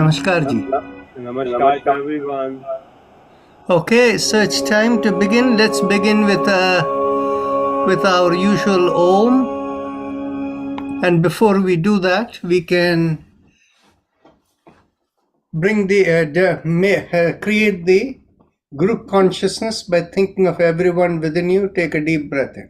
Namaskar ji. Namaskar to everyone. Okay, so it's time to begin. Let's begin with our usual Om. And before we do that, we can bring create the group consciousness by thinking of everyone within you. Take a deep breath in.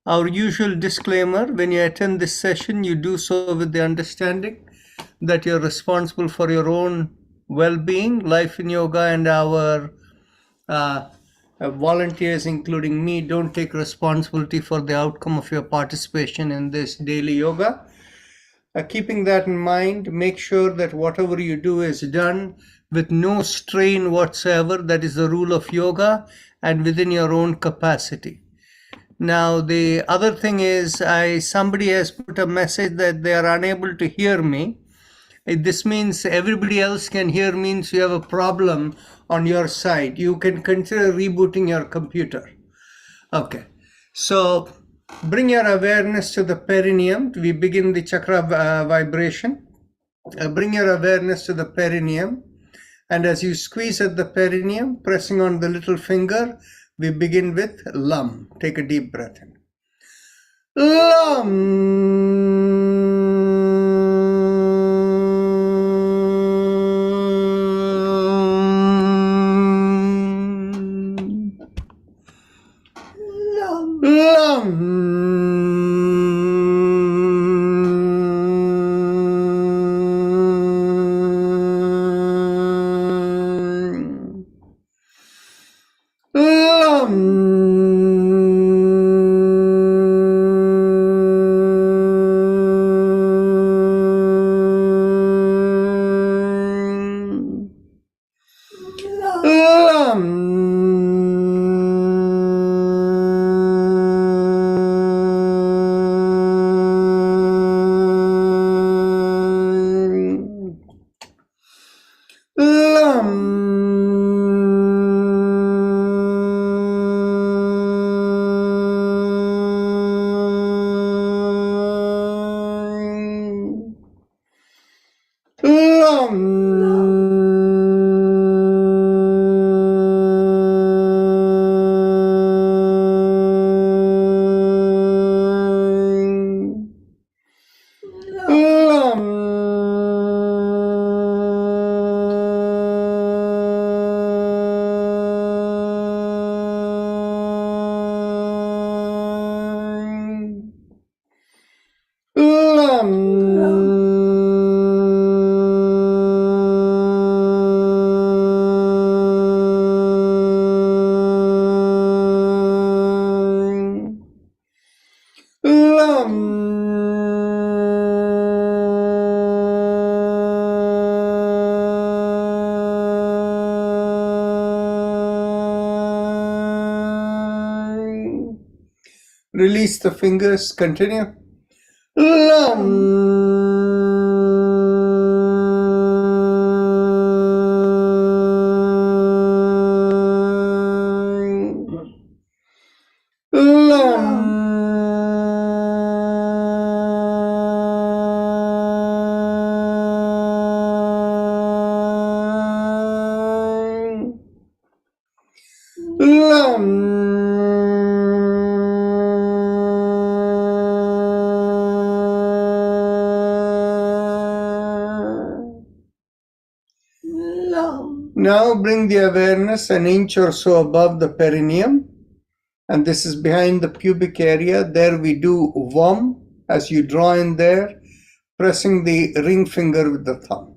Our usual disclaimer: when you attend this session, you do so with the understanding that you're responsible for your own well-being. Life in Yoga and our volunteers, including me, don't take responsibility for the outcome of your participation in this daily yoga. Keeping that in mind, make sure that whatever you do is done with no strain whatsoever. That is the rule of yoga, and within your own capacity. Now, the other thing is, somebody has put a message that they are unable to hear me. This means everybody else can hear, means you have a problem on your side. You can consider rebooting your computer. Okay, so bring your awareness to the perineum. We begin the chakra vibration. Bring your awareness to the perineum. And as you squeeze at the perineum, pressing on the little finger, we begin with Lam. Take a deep breath in. Release the fingers, continue. Now bring the awareness an inch or so above the perineum. and this is behind the pubic area. There we do Vam as you draw in there, pressing the ring finger with the thumb.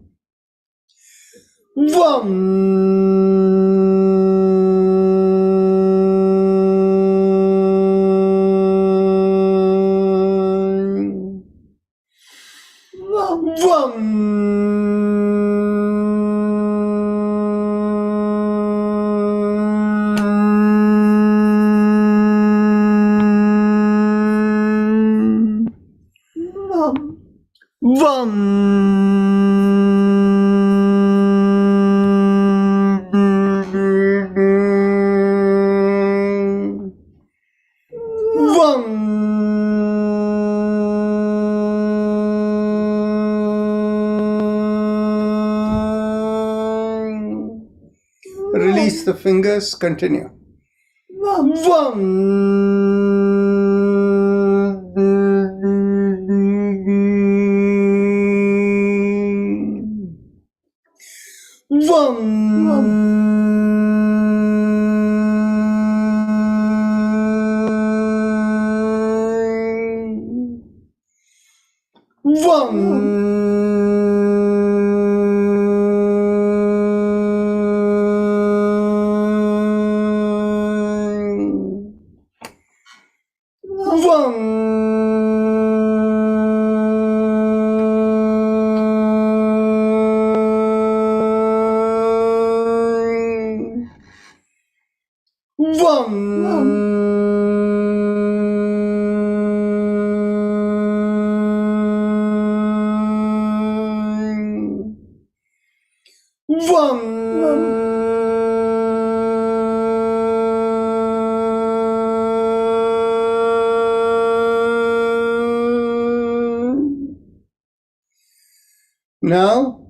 Release the fingers, continue. Now,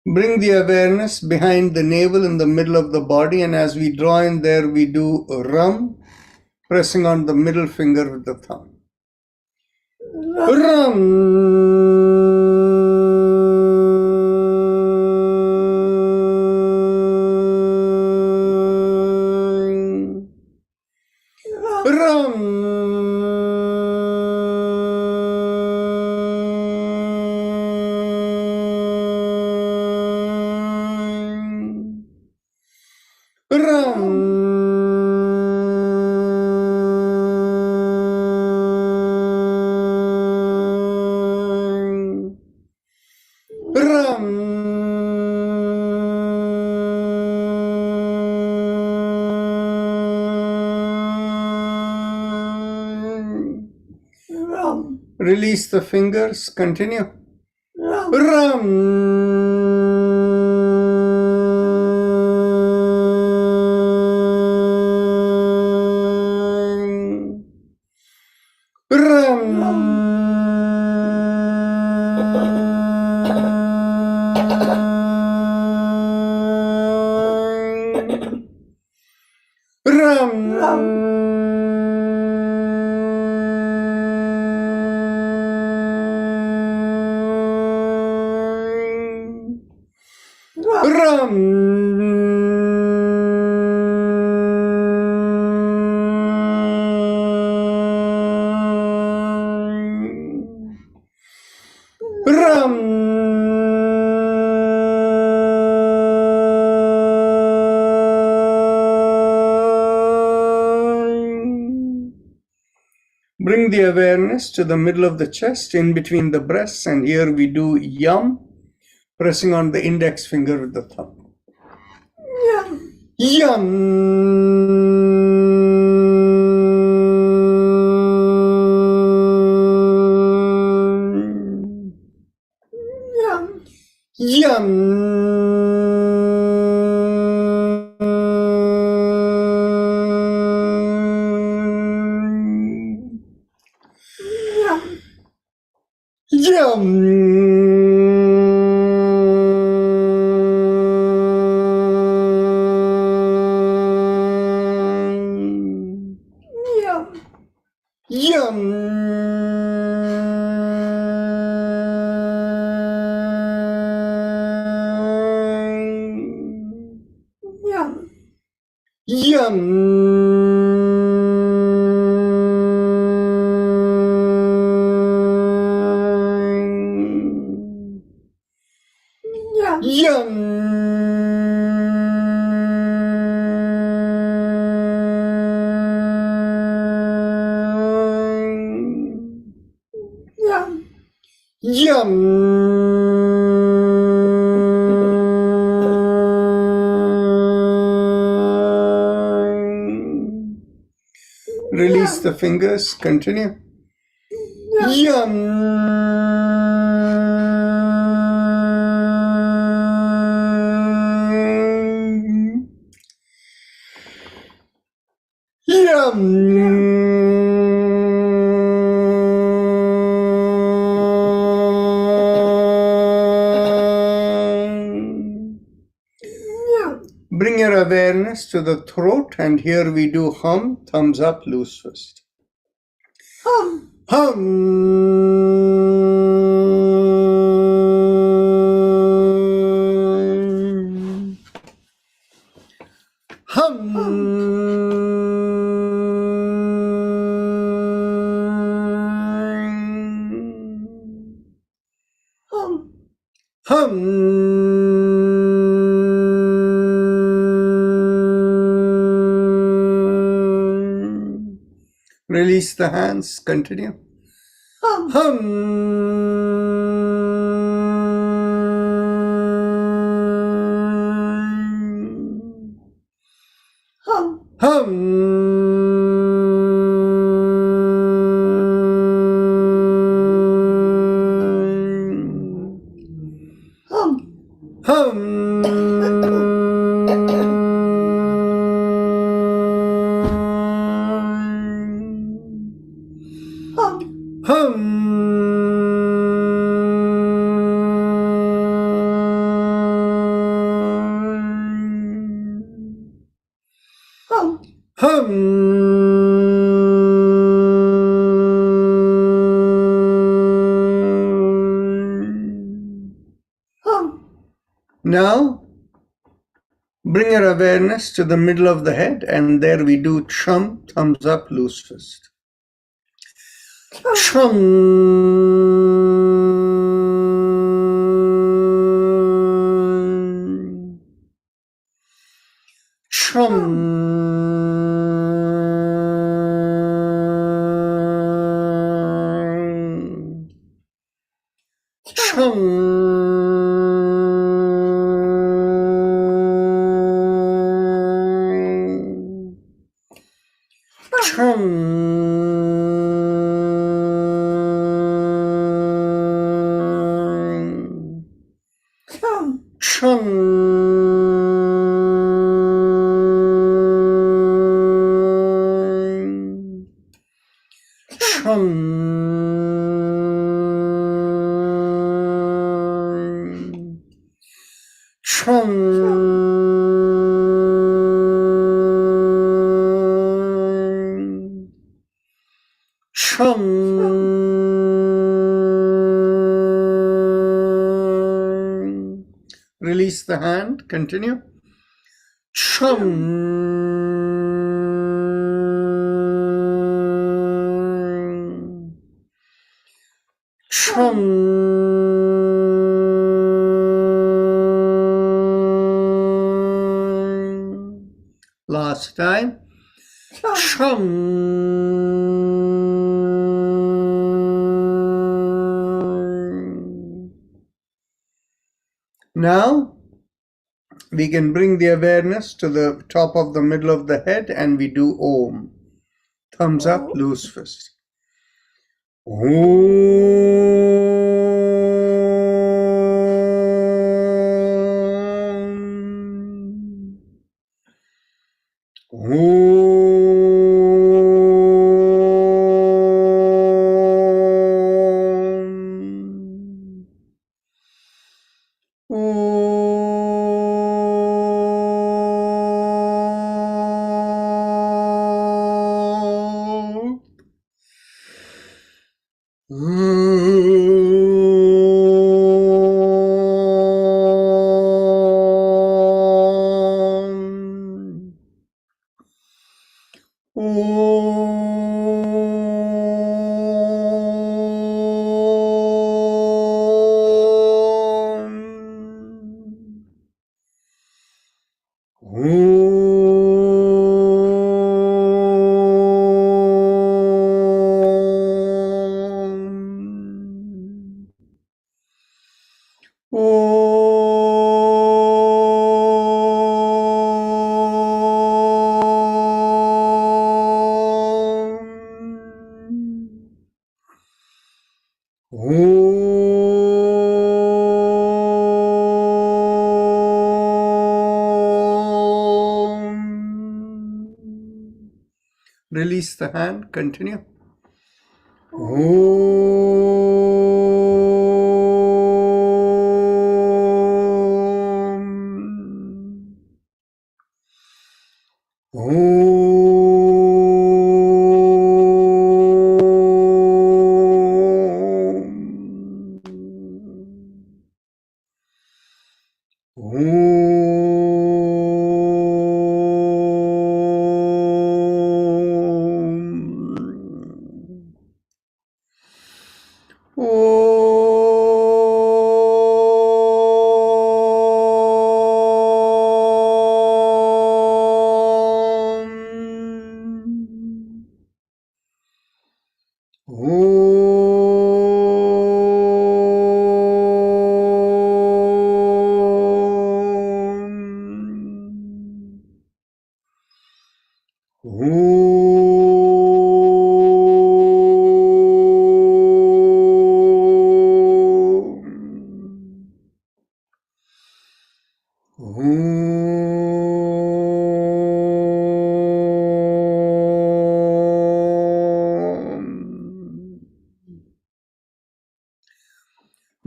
bring the awareness behind the navel in the middle of the body, and as we draw in there, we do Ram, pressing on the middle finger with the thumb. Release the fingers, continue. Bring the awareness to the middle of the chest, in between the breasts, and here we do Yam, pressing on the index finger with the thumb. Yum. Release the fingers. Continue. Bring your awareness to the throat, and here we do hum, thumbs up, loose fist. Hum. Release the hands. Continue. Now, bring your awareness to the middle of the head, and there we do chum, thumbs up, loose fist. Chum. Chum. Release the hand. Continue. Chum. Last time. Now we can bring the awareness to the top of the middle of the head, and we do Om. Thumbs up, loose fist. Release the hand. Continue.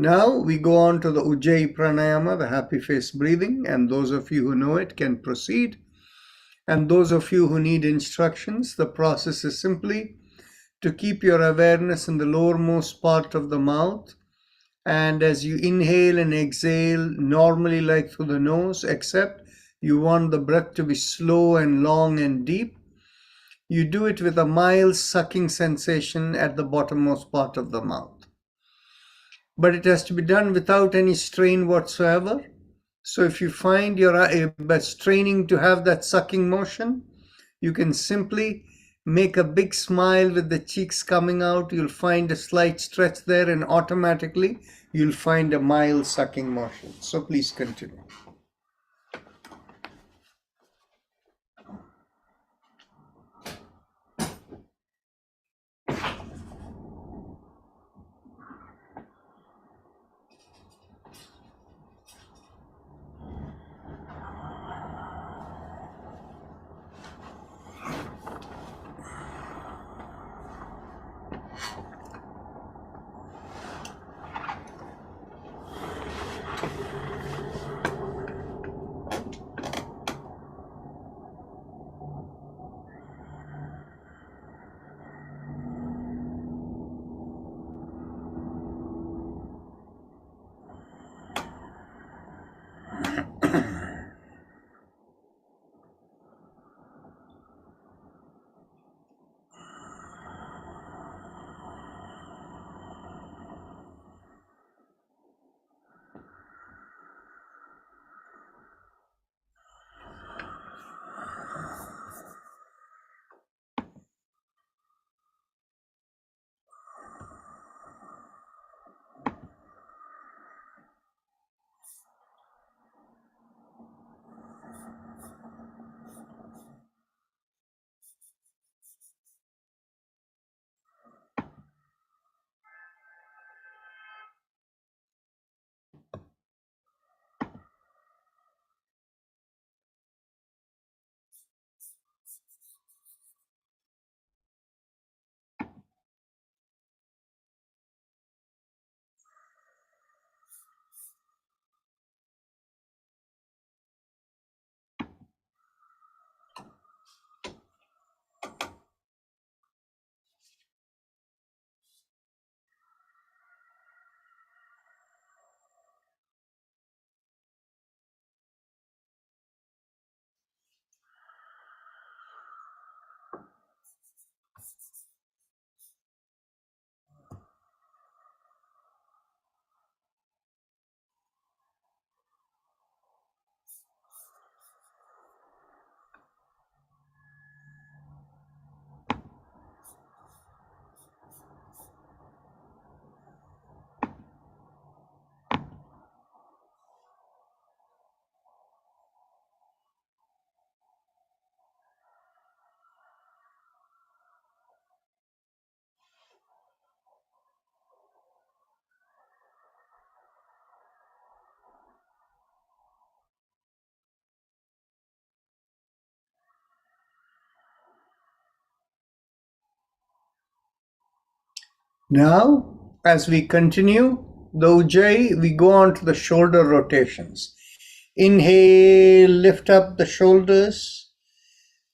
Now we go on to the Ujjayi Pranayama, the happy face breathing, and those of you who know it can proceed. And those of you who need instructions, the process is simply to keep your awareness in the lowermost part of the mouth, and as you inhale and exhale normally like through the nose, except you want the breath to be slow and long and deep, you do it with a mild sucking sensation at the bottommost part of the mouth. But it has to be done without any strain whatsoever. So if you find you're straining to have that sucking motion, you can simply make a big smile with the cheeks coming out. You'll find a slight stretch there, and automatically you'll find a mild sucking motion. So please continue. Now, as we continue the Ujjayi, we go on to the shoulder rotations. Inhale, lift up the shoulders.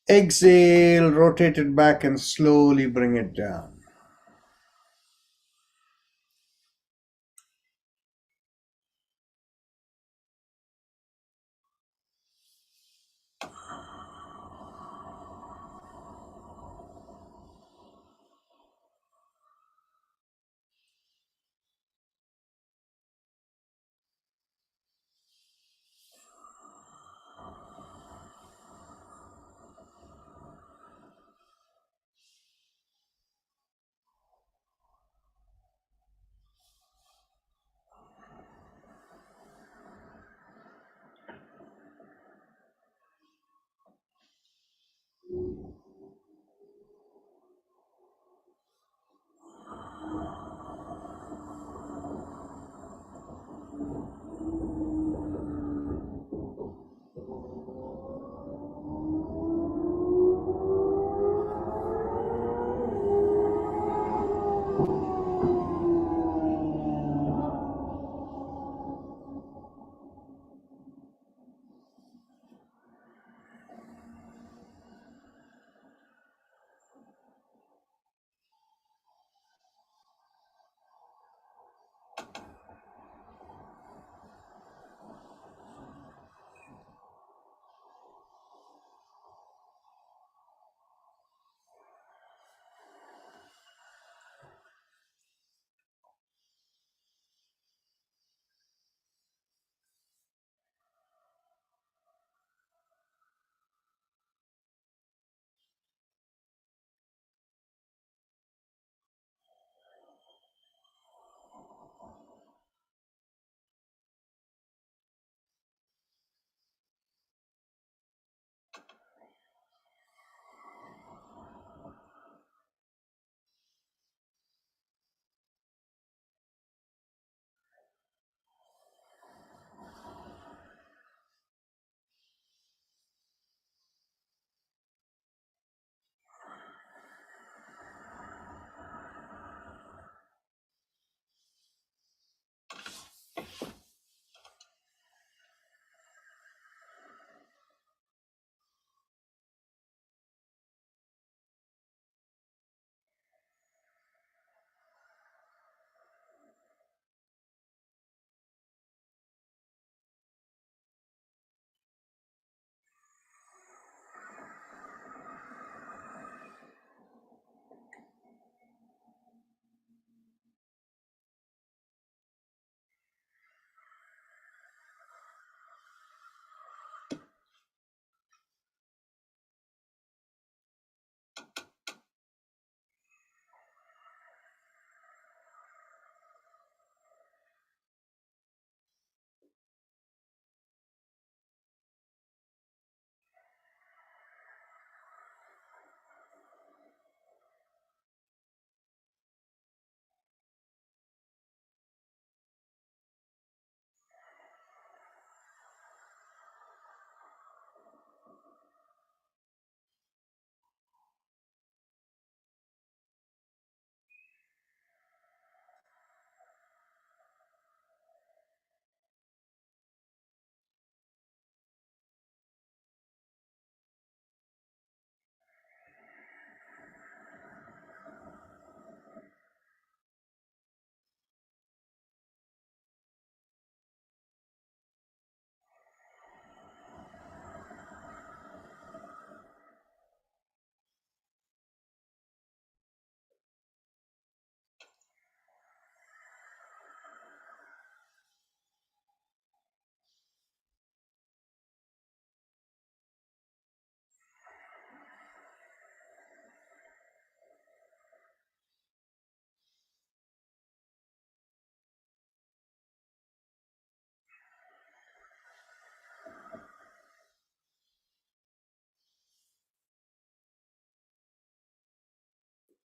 Exhale, rotate it back and slowly bring it down.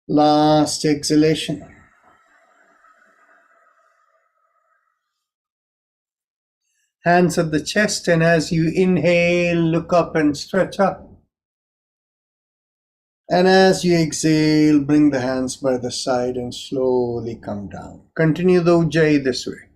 Last exhalation. Hands at the chest, and as you inhale, look up and stretch up. And as you exhale, bring the hands by the side and slowly come down. Continue the Ujjayi this way.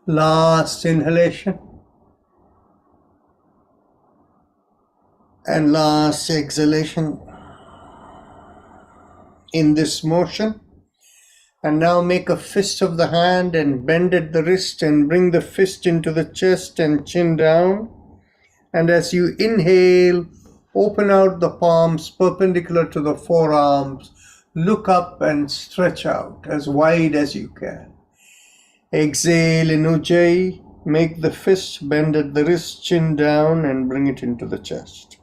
Last inhalation and last exhalation in this motion. And now make a fist of the hand and bend at the wrist and bring the fist into the chest and chin down. And as you inhale, open out the palms perpendicular to the forearms. Look up and stretch out as wide as you can. Exhale in Ujjayi. Make the fist bend at the wrist, chin down, and bring it into the chest.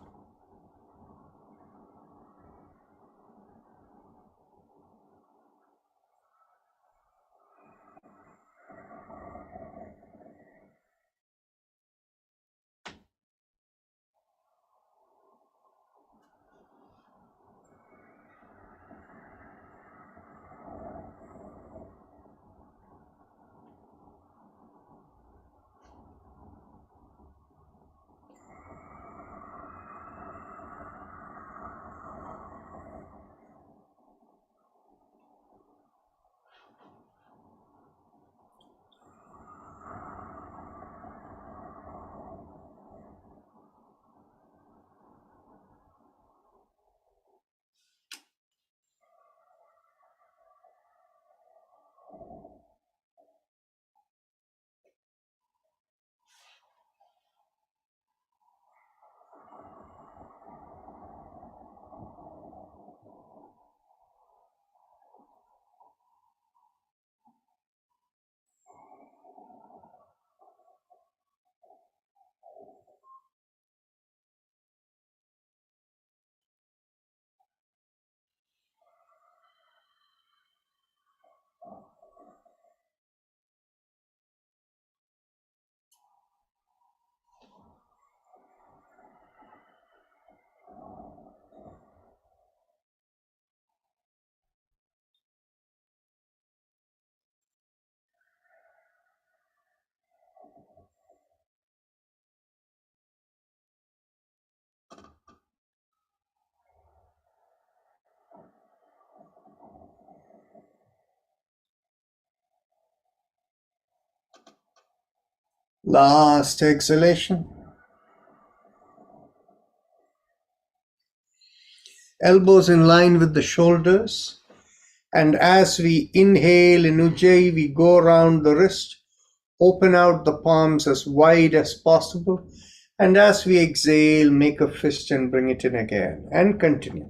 Last exhalation. Elbows in line with the shoulders. And as we inhale in Ujjayi, we go around the wrist, open out the palms as wide as possible. And as we exhale, make a fist and bring it in again. And continue.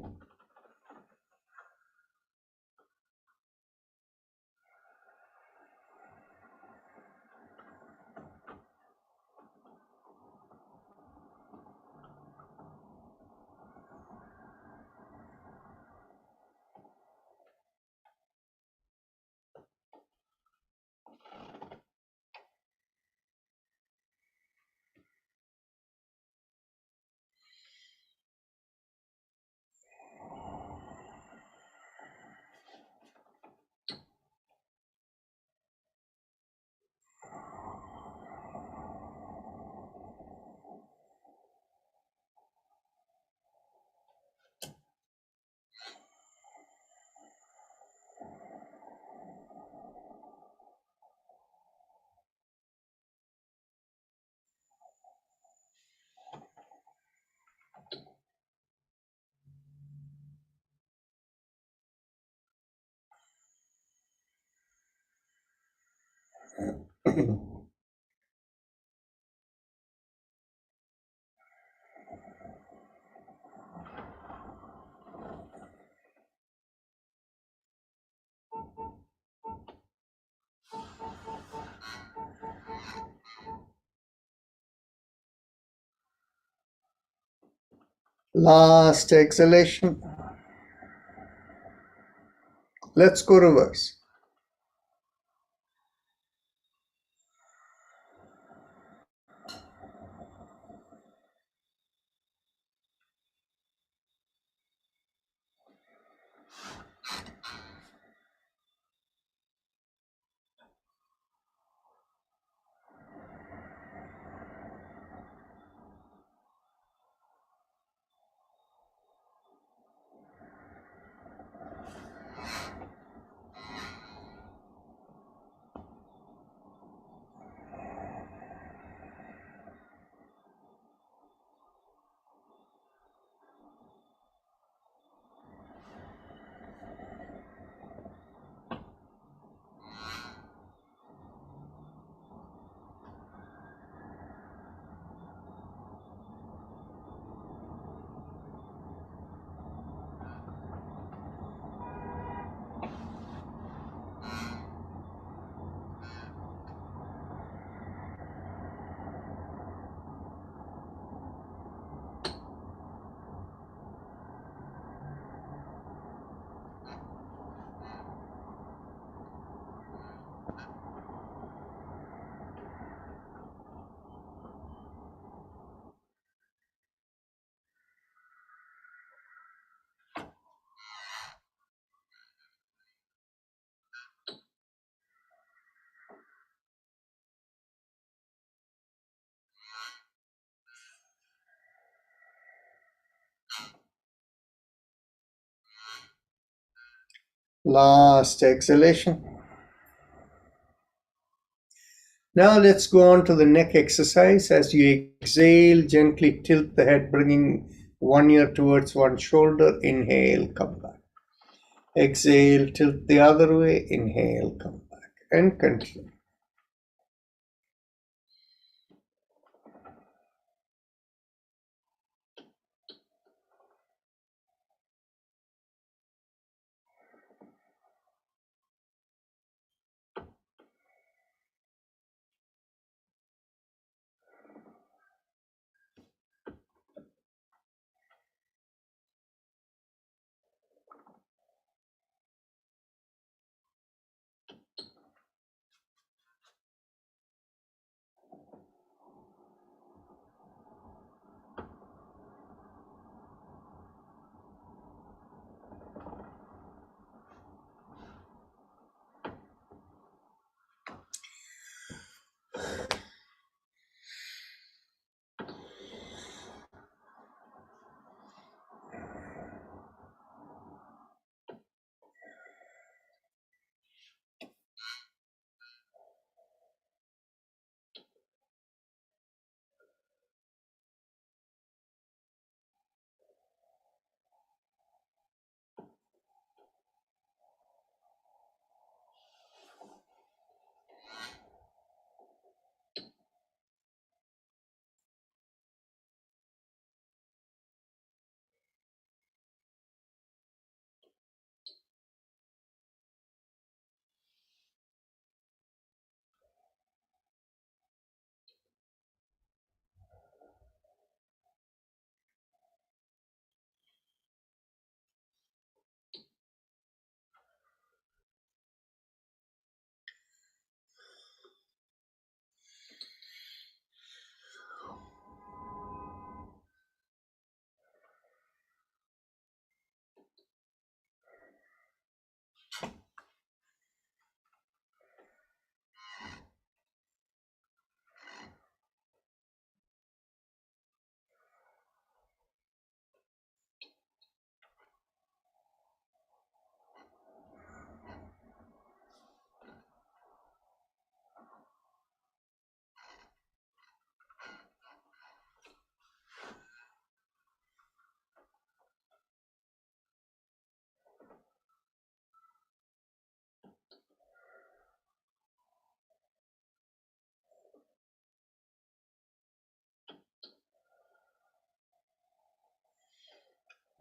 Last exhalation. Let's go reverse. Last exhalation. Now let's go on to the neck exercise. As you exhale, gently tilt the head, bringing one ear towards one shoulder. Inhale, come back. Exhale, tilt the other way. Inhale, come back. And continue.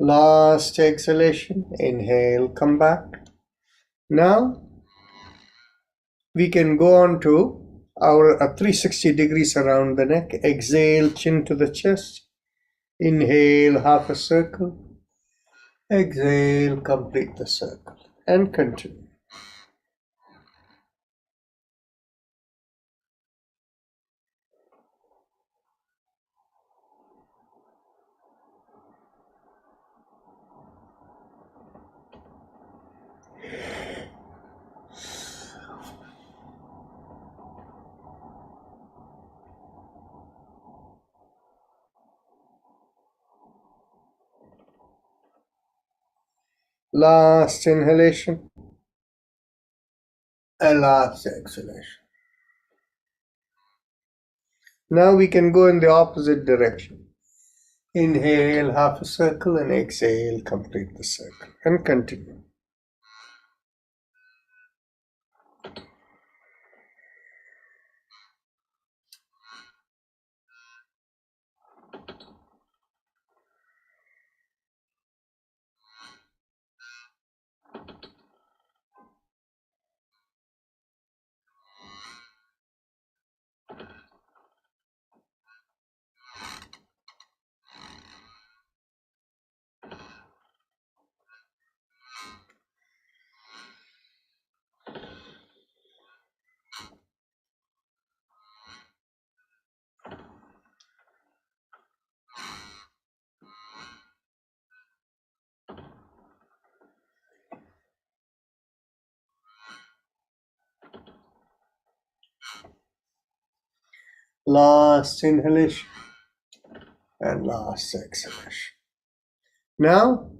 Last exhalation, inhale, come back. Now we can go on to our 360 degrees around the neck. Exhale, chin to the chest. Inhale, half a circle. Exhale, complete the circle and continue. Last inhalation and last exhalation. Now we can go in the opposite direction. Inhale, half a circle, and exhale, complete the circle and continue. Last inhalation and last exhalation. Now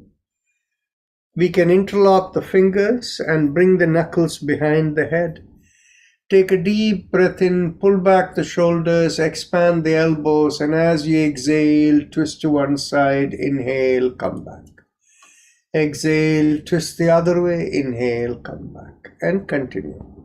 we can interlock the fingers and bring the knuckles behind the head. Take a deep breath in, pull back the shoulders, expand the elbows, and as you exhale, twist to one side, inhale, come back. Exhale, twist the other way, inhale, come back, and continue.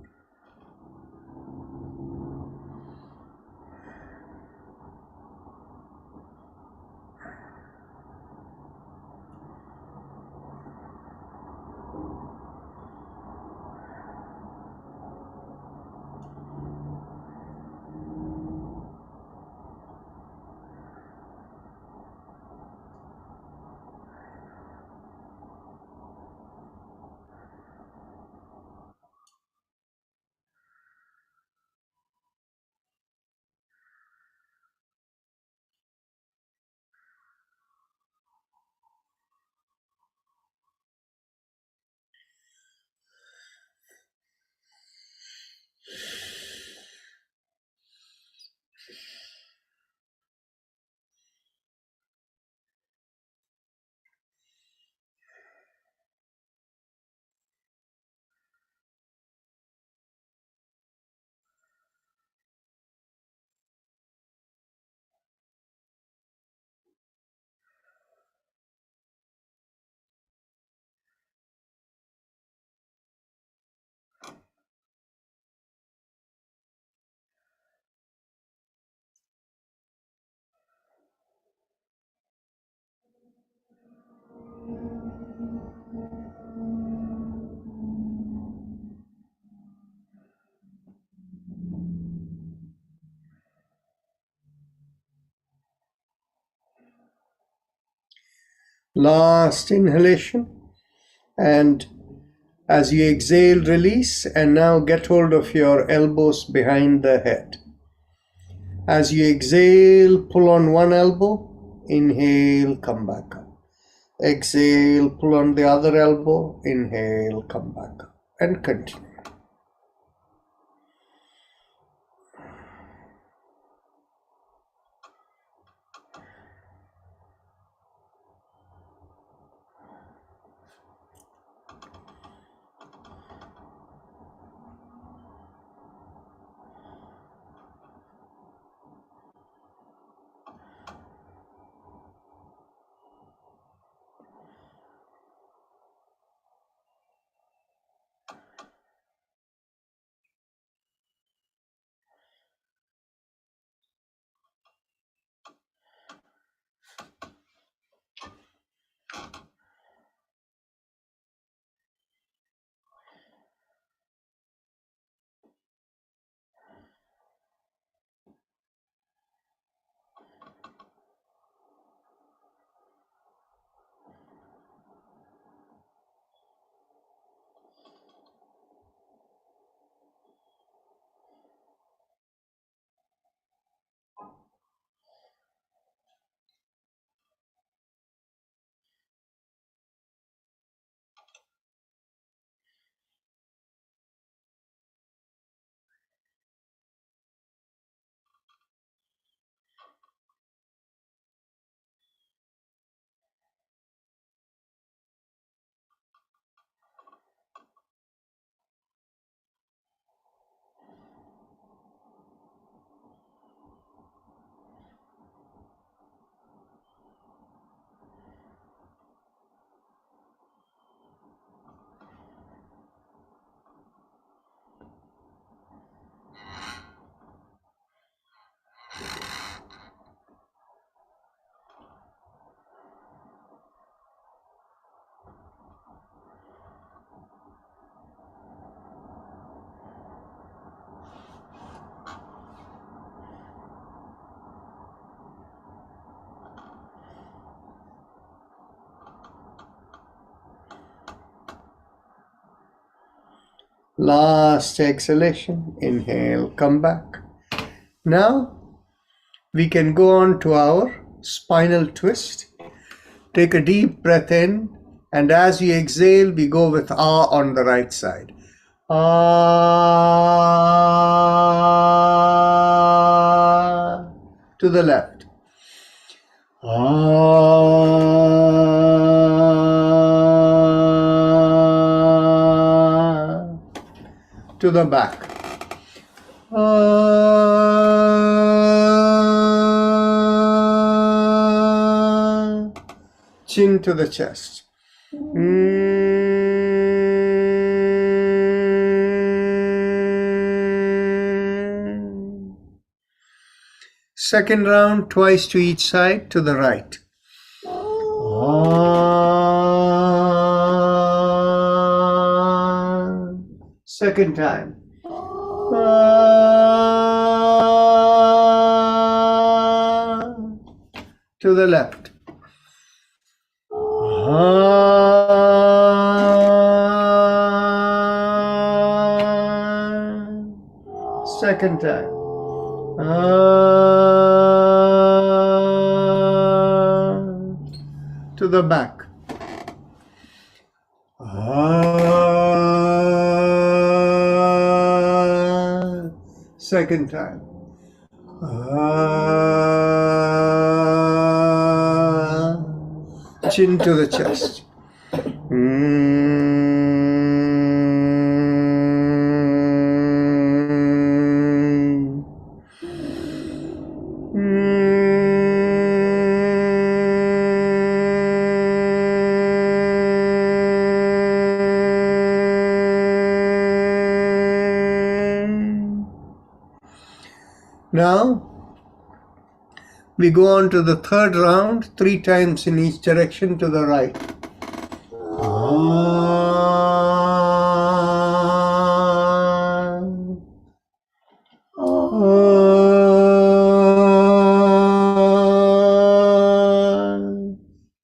Last inhalation, and as you exhale, release, and now get hold of your elbows behind the head. As you exhale, pull on one elbow, inhale, come back up. Exhale, pull on the other elbow, inhale, come back up, and continue. Last exhalation, inhale, come back. Now we can go on to our spinal twist. Take a deep breath in, and as we exhale, we go with ah on the right side. Ah, to the left. Ah, to the back. Ah, chin to the chest. Second round, twice to each side, to the right. Second time. To the left. Second time. To the back. Second time. Chin to the chest. Now we go on to the third round, 3 times in each direction to the right.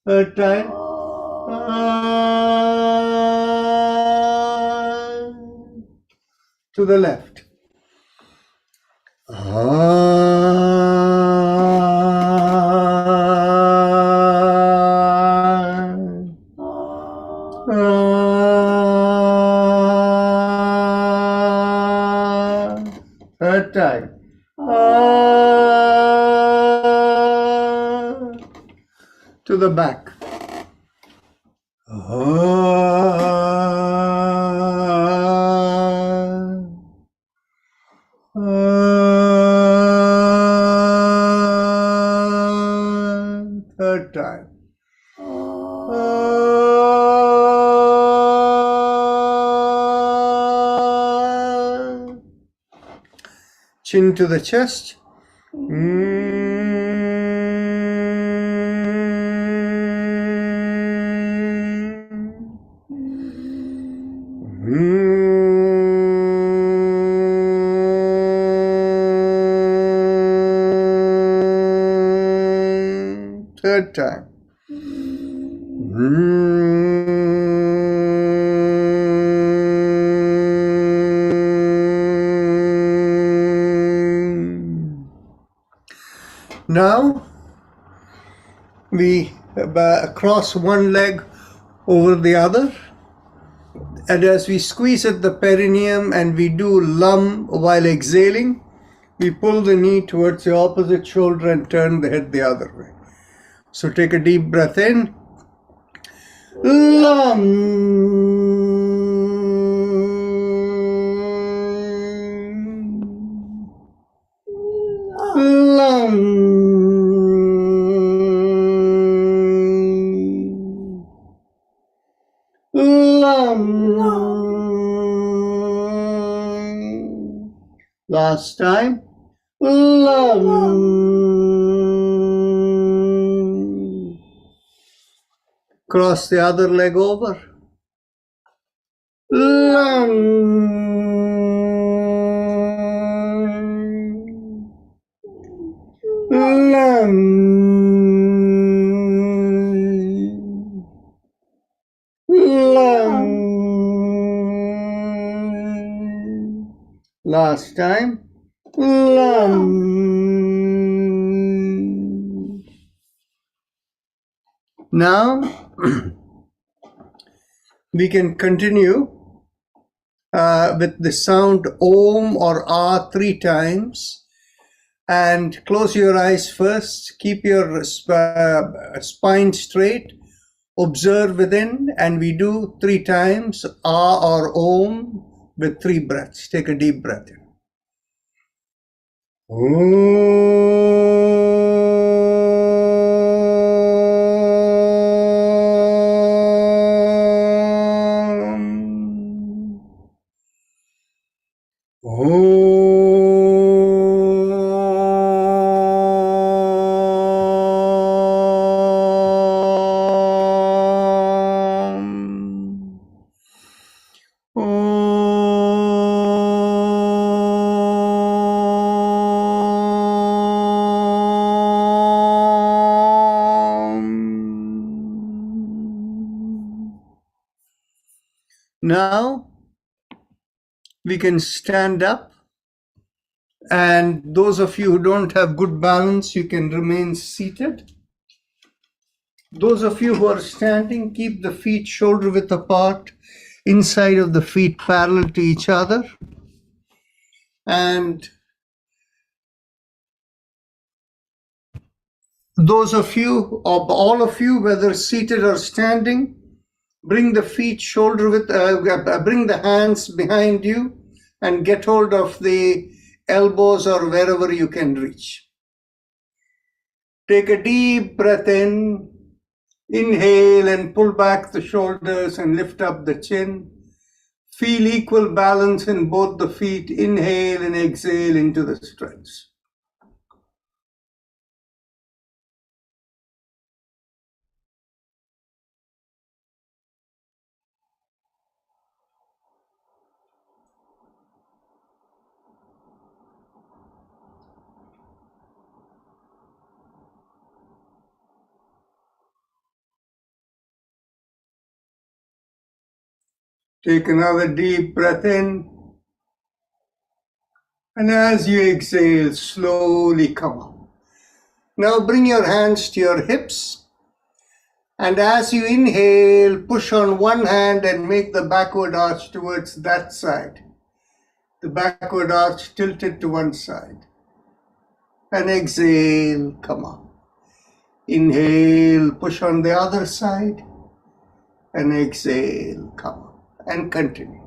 Third time. To the left. Third time. To the back. Third time. Chin to the chest. Third time. Now we cross one leg over the other, and as we squeeze at the perineum and we do lum while exhaling, we pull the knee towards the opposite shoulder and turn the head the other way. So take a deep breath in. Lum. Lum. Lum. Last time. Lum. Cross the other leg over. Lum. Lum. Lum. Last time. Lam. Now we can continue with the sound Om or Ah 3 times. And close your eyes first. Keep your spine straight. Observe within, and we do 3 times Ah or Om with 3 breaths. Take a deep breath in. Now we can stand up, and those of you who don't have good balance, you can remain seated. Those of you who are standing, keep the feet shoulder width apart, inside of the feet parallel to each other. And those of you, or all of you, whether seated or standing, bring the feet shoulder width, bring the hands behind you and get hold of the elbows or wherever you can reach. Take a deep breath in. Inhale and pull back the shoulders and lift up the chin. Feel equal balance in both the feet. Inhale and exhale into the stretch. Take another deep breath in. And as you exhale, slowly come up. Now bring your hands to your hips. And as you inhale, push on one hand and make the backward arch towards that side. The backward arch tilted to one side. And exhale, come up. Inhale, push on the other side. And exhale, come up. And continue.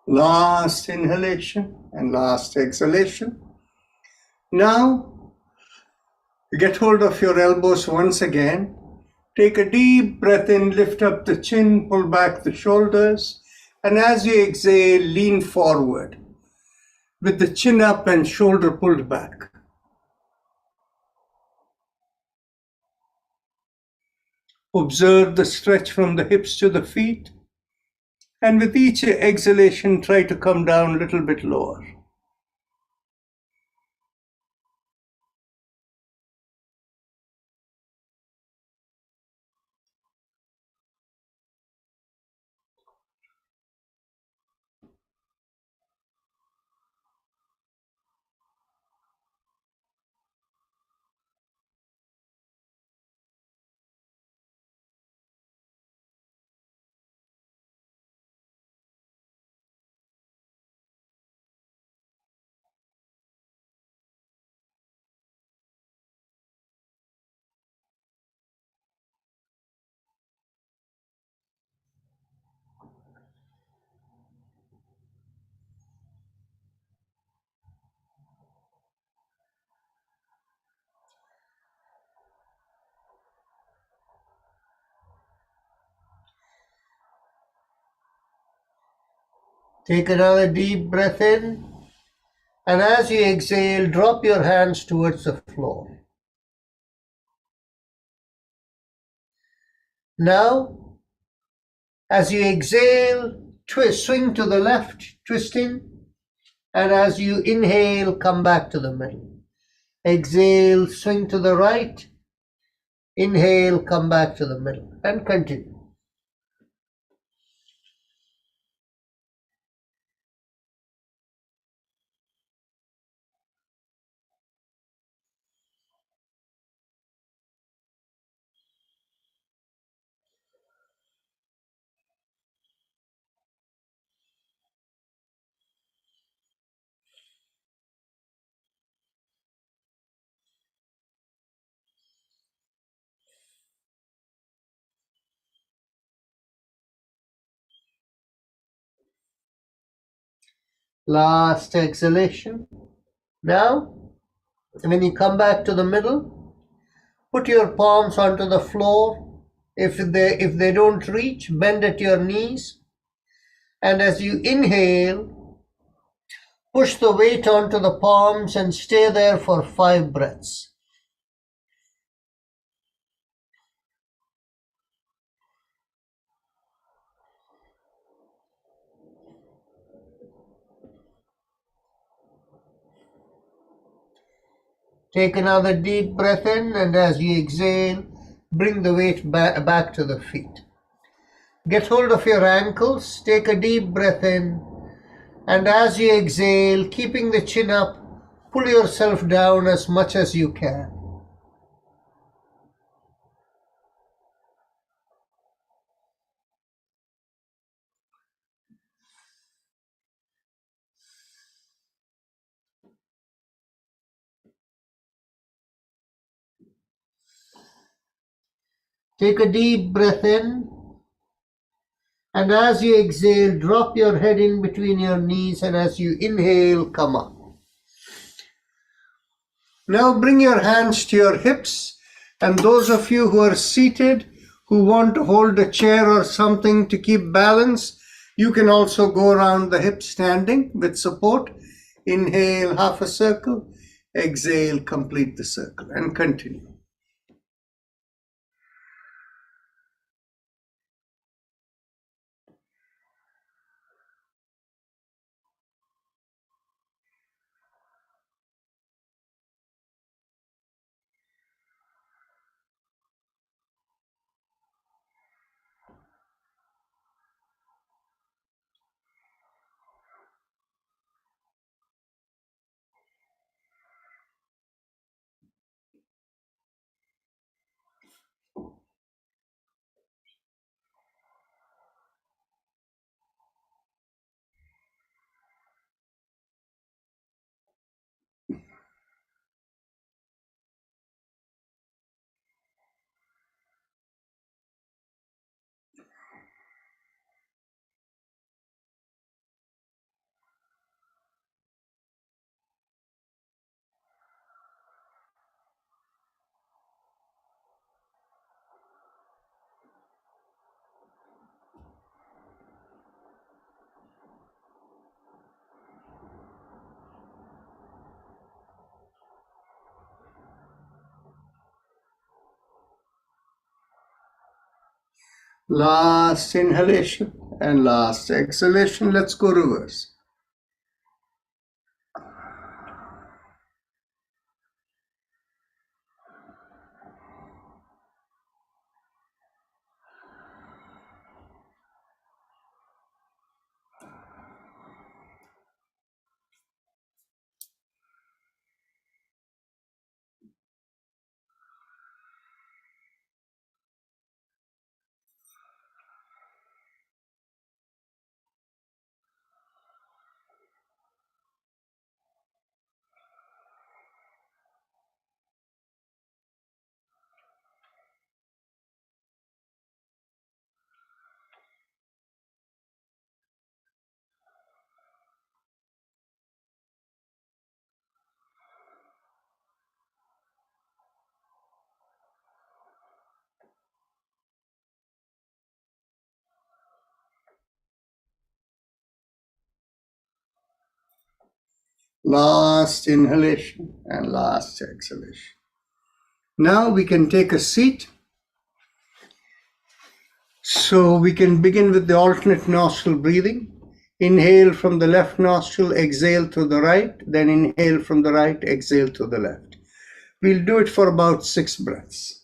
Last inhalation and last exhalation. Now, get hold of your elbows once again. Take a deep breath in, lift up the chin, pull back the shoulders, and as you exhale, lean forward with the chin up and shoulder pulled back. Observe the stretch from the hips to the feet, and with each exhalation, try to come down a little bit lower. Take another deep breath in, and as you exhale, drop your hands towards the floor. Now, as you exhale, twist, swing to the left, twisting, and as you inhale, come back to the middle. Exhale, swing to the right, inhale, come back to the middle, and continue. Last exhalation. Now, when you come back to the middle, put your palms onto the floor. If they don't reach, bend at your knees. And as you inhale, push the weight onto the palms and stay there for 5 breaths. Take another deep breath in, and as you exhale, bring the weight back to the feet. Get hold of your ankles, take a deep breath in, and as you exhale, keeping the chin up, pull yourself down as much as you can. Take a deep breath in, and as you exhale, drop your head in between your knees, and as you inhale, come up. Now bring your hands to your hips, and those of you who are seated, who want to hold a chair or something to keep balance, you can also go around the hips standing with support. Inhale, half a circle. Exhale, complete the circle, and continue. Last inhalation and last exhalation. Let's go reverse. Last inhalation and last exhalation. Now we can take a seat. So we can begin with the alternate nostril breathing. Inhale from the left nostril, exhale to the right, then inhale from the right, exhale to the left. We'll do it for about 6 breaths.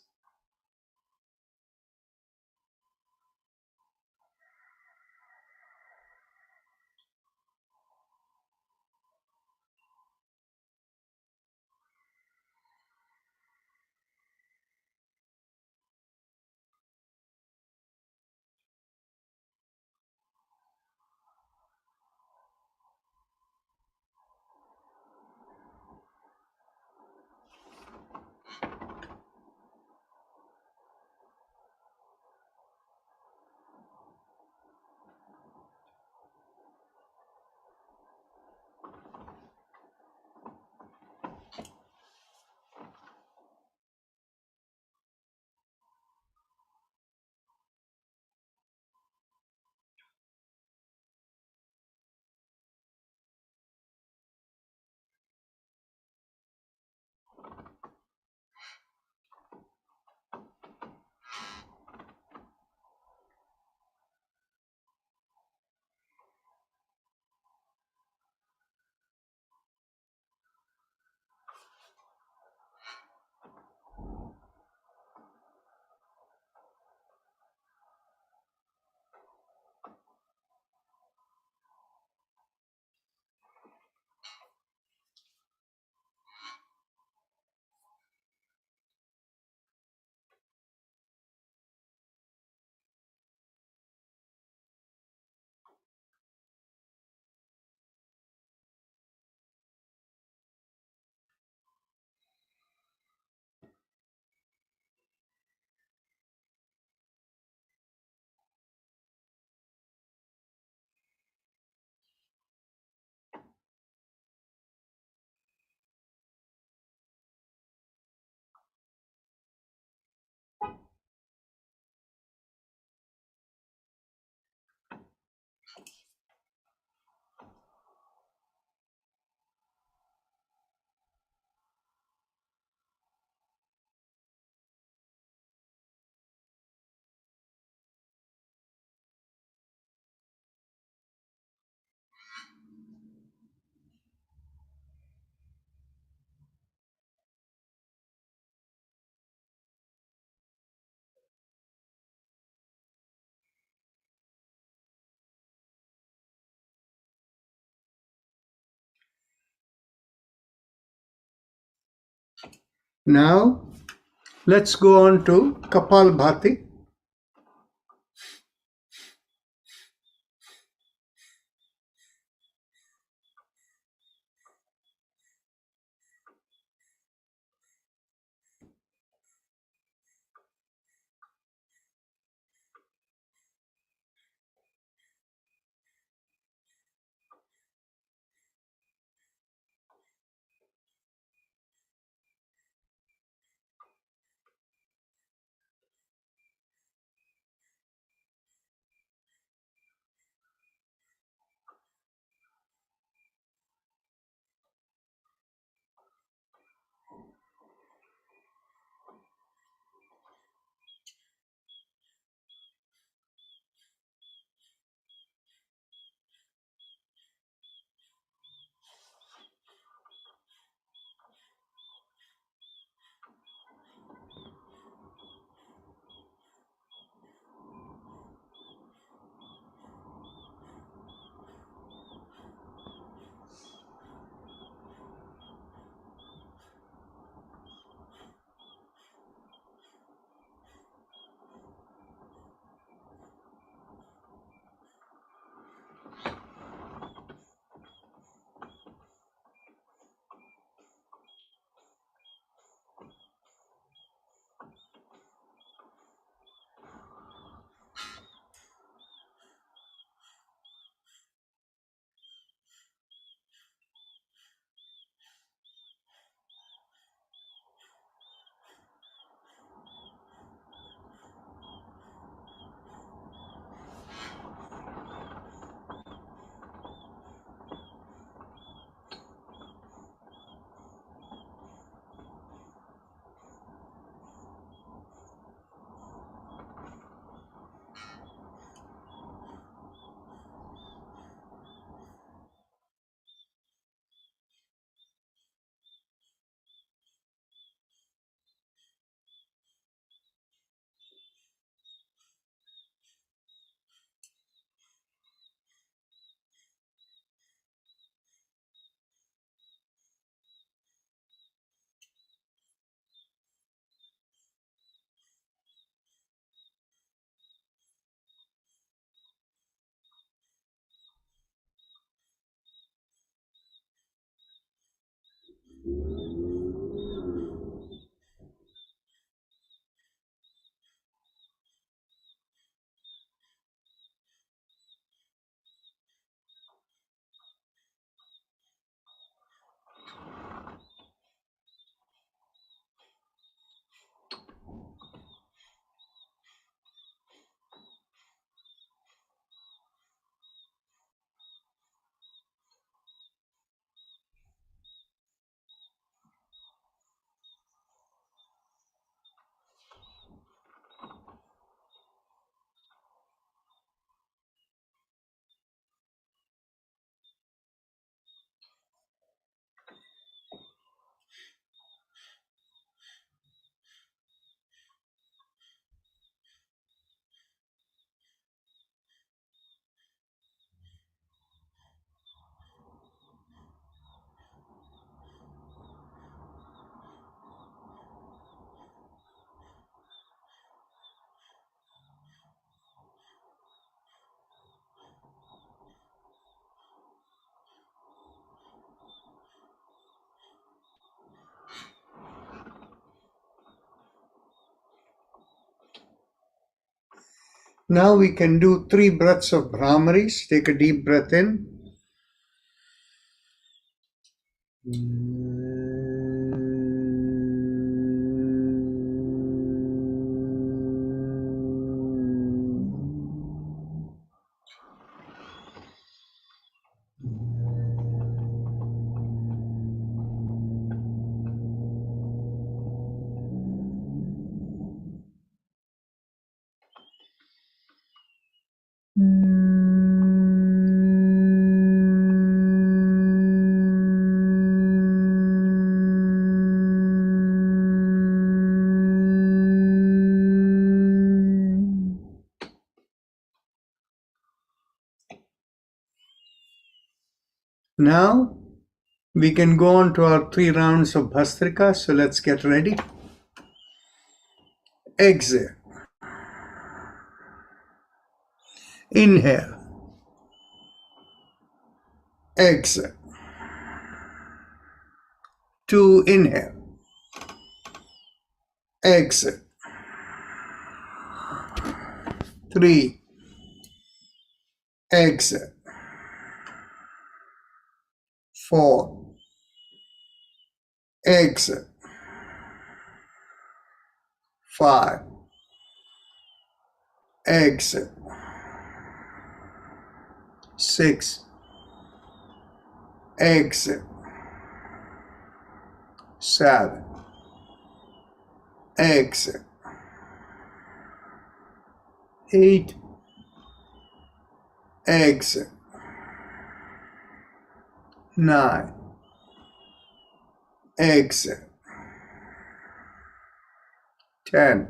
Now, let's go on to Kapalbhati. Now we can do 3 breaths of Brahmaris. Take a deep breath in. Now we can go on to our 3 rounds of Bhastrika. So let's get ready. Exhale. Inhale. Exhale. 2. Inhale. Exhale. 3. Exhale. 4. Exhale. 5. Exhale. 6. Exhale. 7. Exhale. 8. Exhale. 9. Exhale. 10.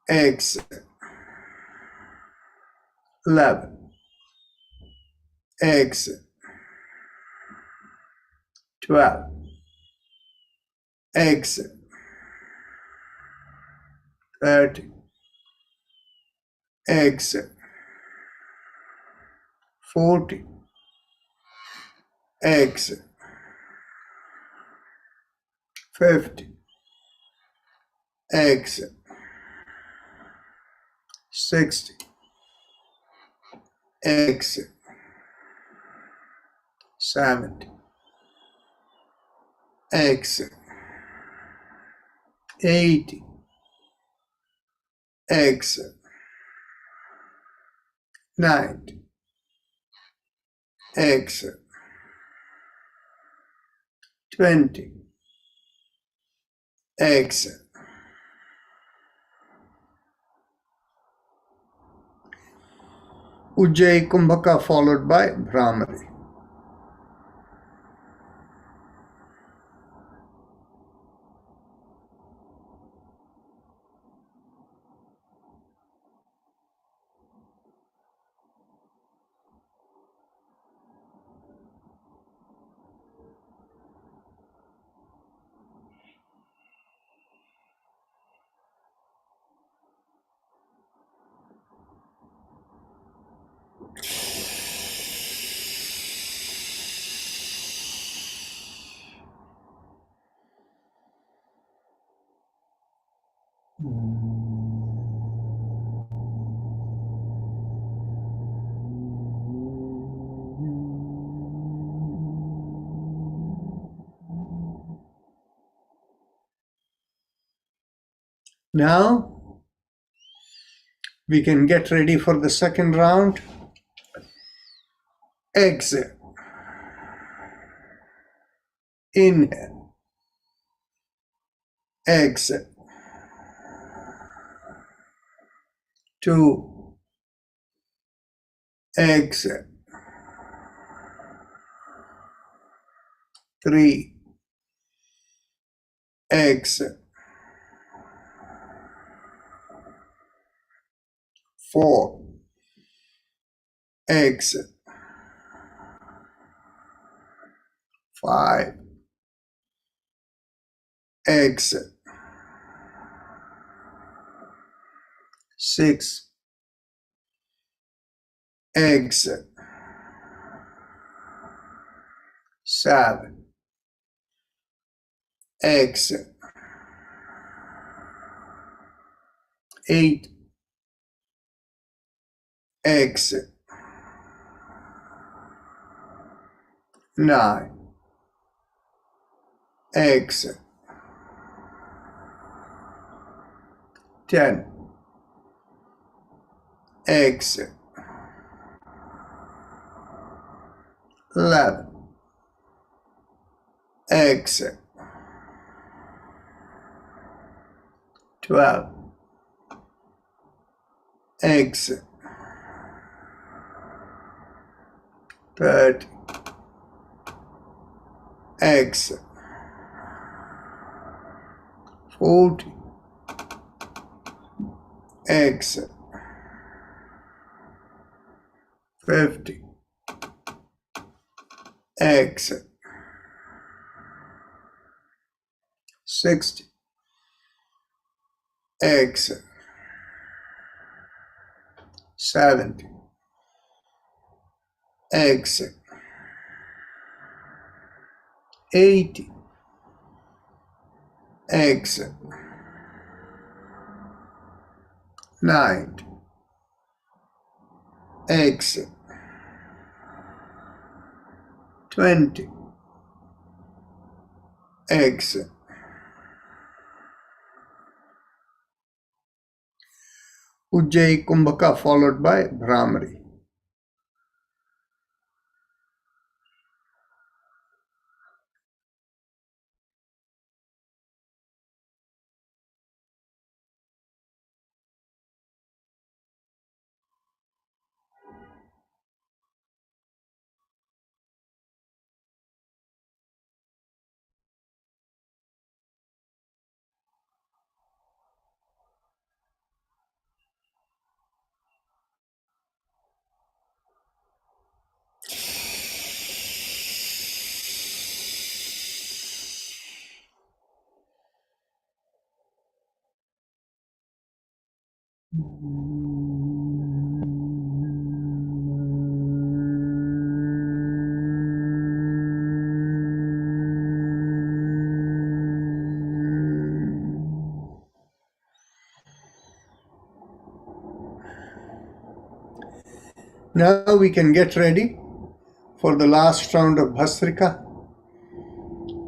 Exhale. 11. Exhale. 12. Exhale. 13. Exhale. 14. Exhale. 15. Exhale. 60. Exhale. 70. Exhale. 80. Exhale. 90. Exhale. 20. Exhale. Ujjayi Kumbhaka followed by Brahmari. Now we can get ready for the second round. Exhale. Inhale. Exhale. 2. Exhale. 3. Exhale. 4. Exhale. 5. Exhale. 6. Exhale. 7. Exhale. 8. exit, 9, exit, 10, exit, 11, exit, 12, exit, 13, exit, 14, exit, 15, exit, 60, exit, 70, exit, 80, exit, 90, exit, 20, exit. Ujjayi Kumbhaka followed by Brahmari. Now we can get ready for the last round of Bhasrika.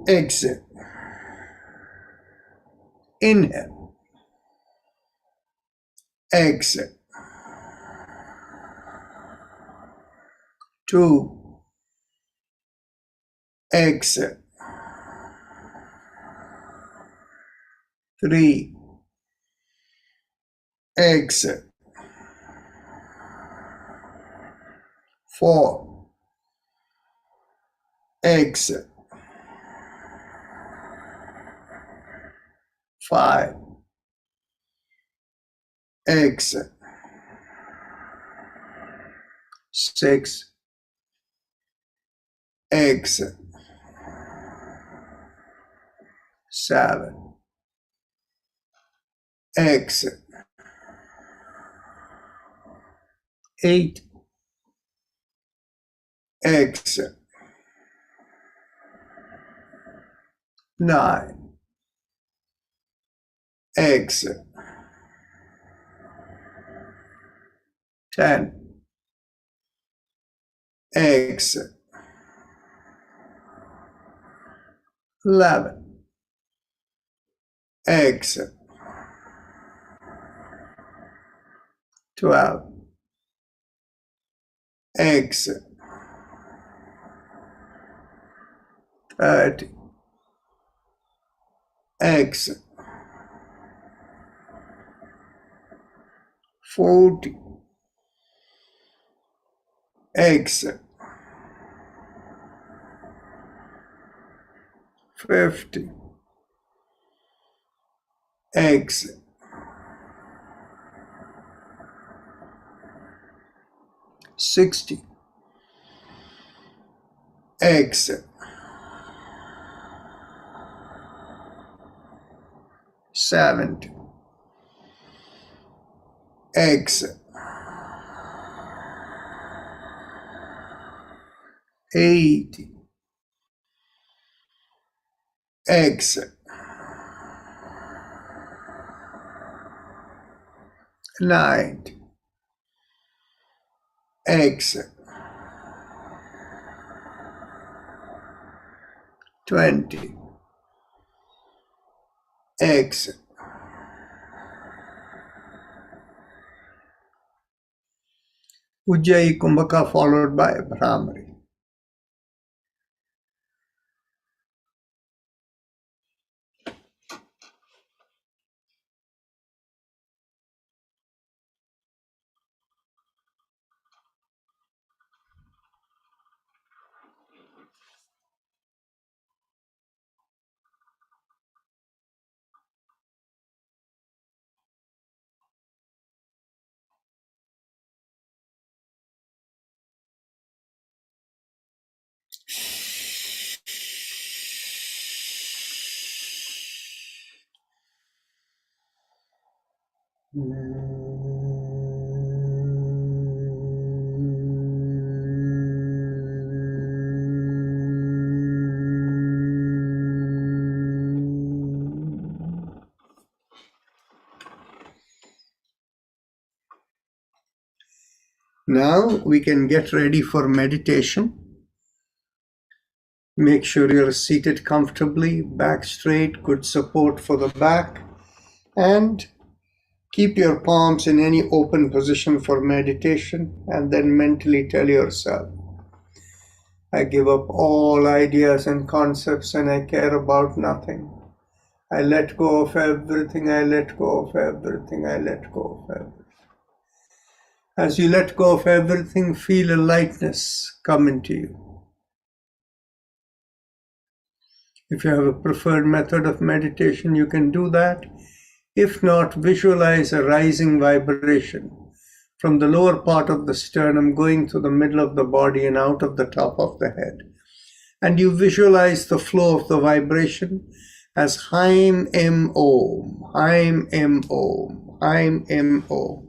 Exit. Inhale. Exit. 2. Exit. 3. Exit. 4. Exit. 5. Exit. 6. Exit. 7. Exit. 8. Exit. 9. Exit. 10. Exit. 11. Exit. 12. Exit. 30. Exit. 40. Exit. 50. Exit. 60. Exit. 70. Exit. 80. Exit. 90. exhale. 20, exhale. Ujjayi Kumbhaka followed by Bhramari. Now we can get ready for meditation. Make sure you're seated comfortably, back straight, good support for the back, and keep your palms in any open position for meditation, and then mentally tell yourself, I give up all ideas and concepts and I care about nothing. I let go of everything, I let go of everything, I let go of everything. As you let go of everything, feel a lightness come into you. If you have a preferred method of meditation, you can do that. If not, visualize a rising vibration from the lower part of the sternum going through the middle of the body and out of the top of the head. And you visualize the flow of the vibration as Haim Em Om, Haim Em Om, Haim Em Om.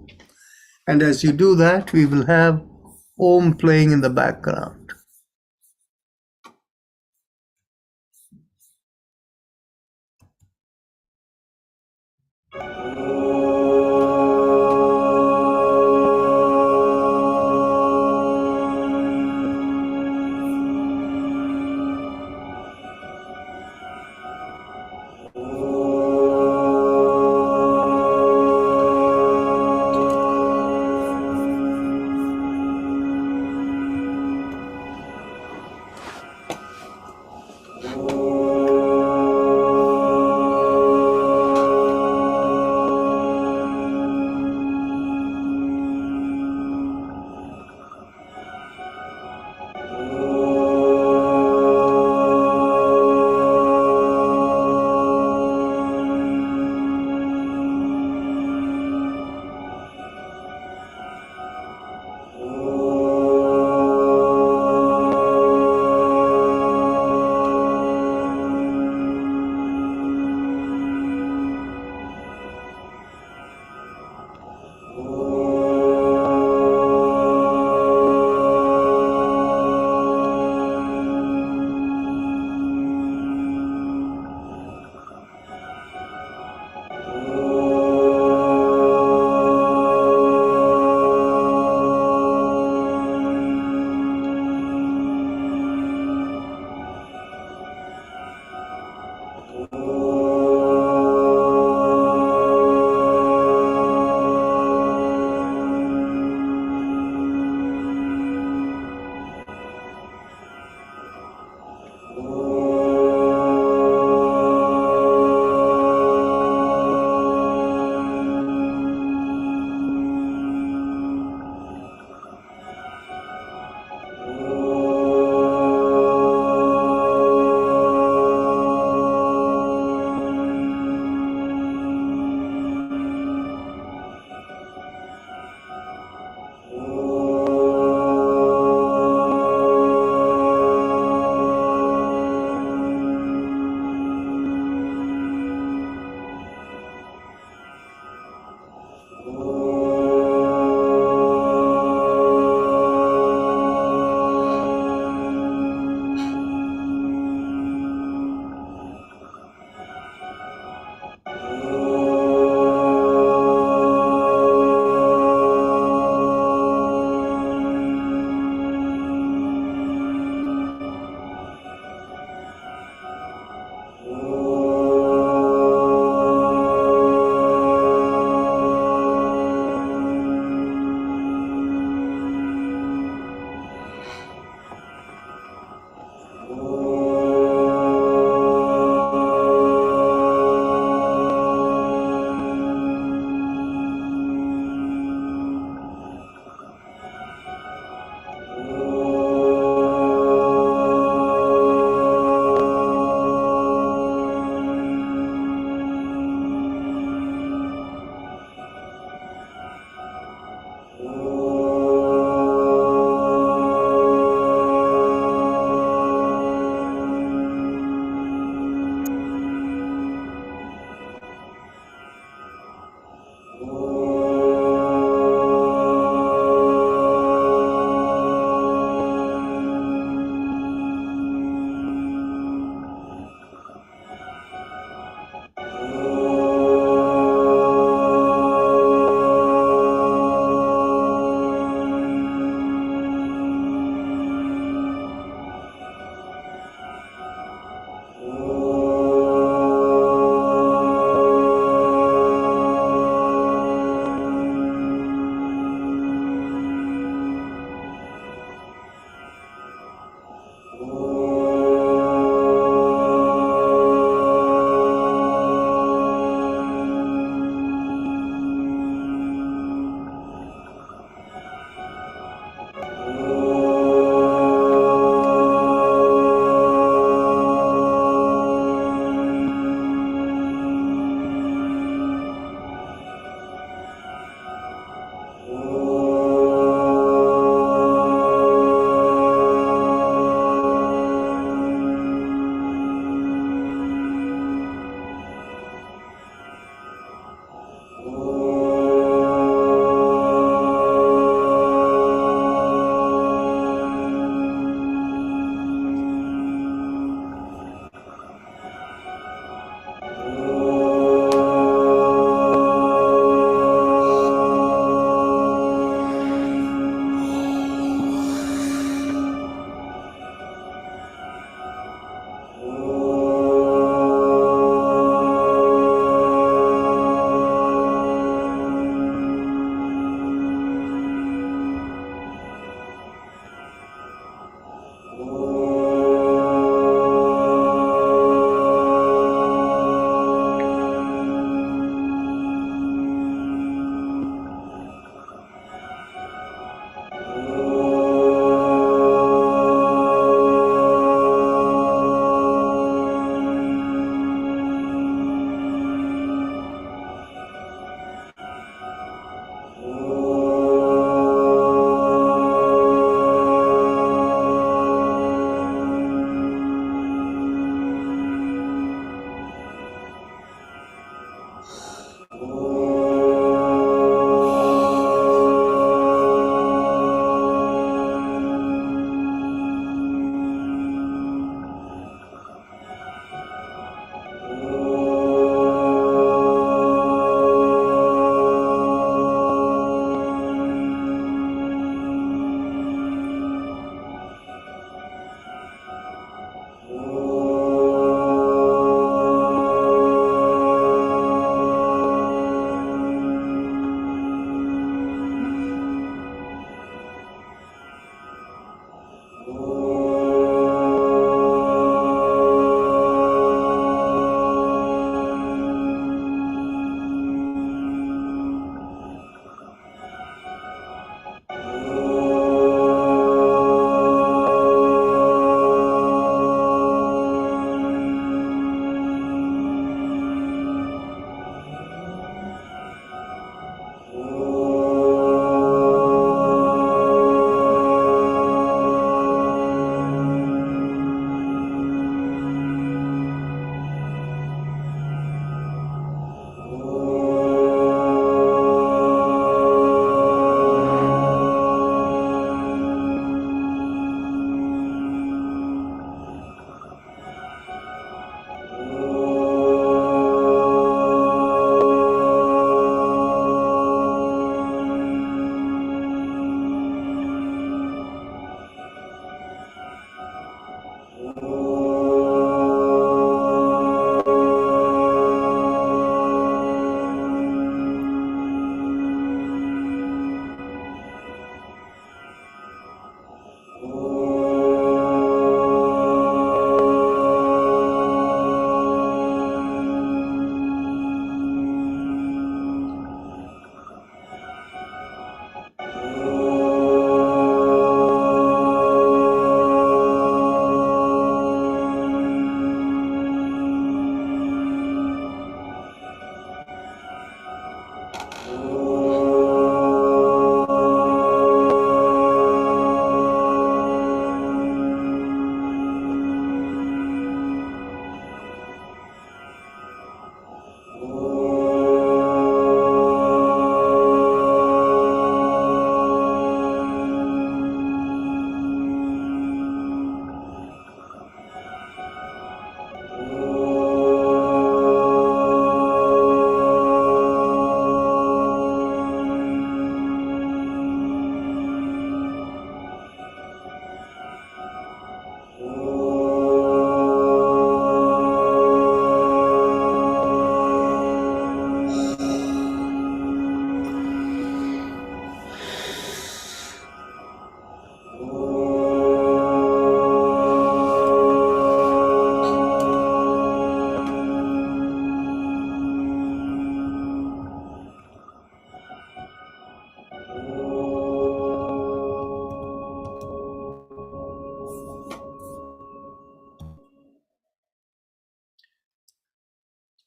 And as you do that, we will have Om playing in the background.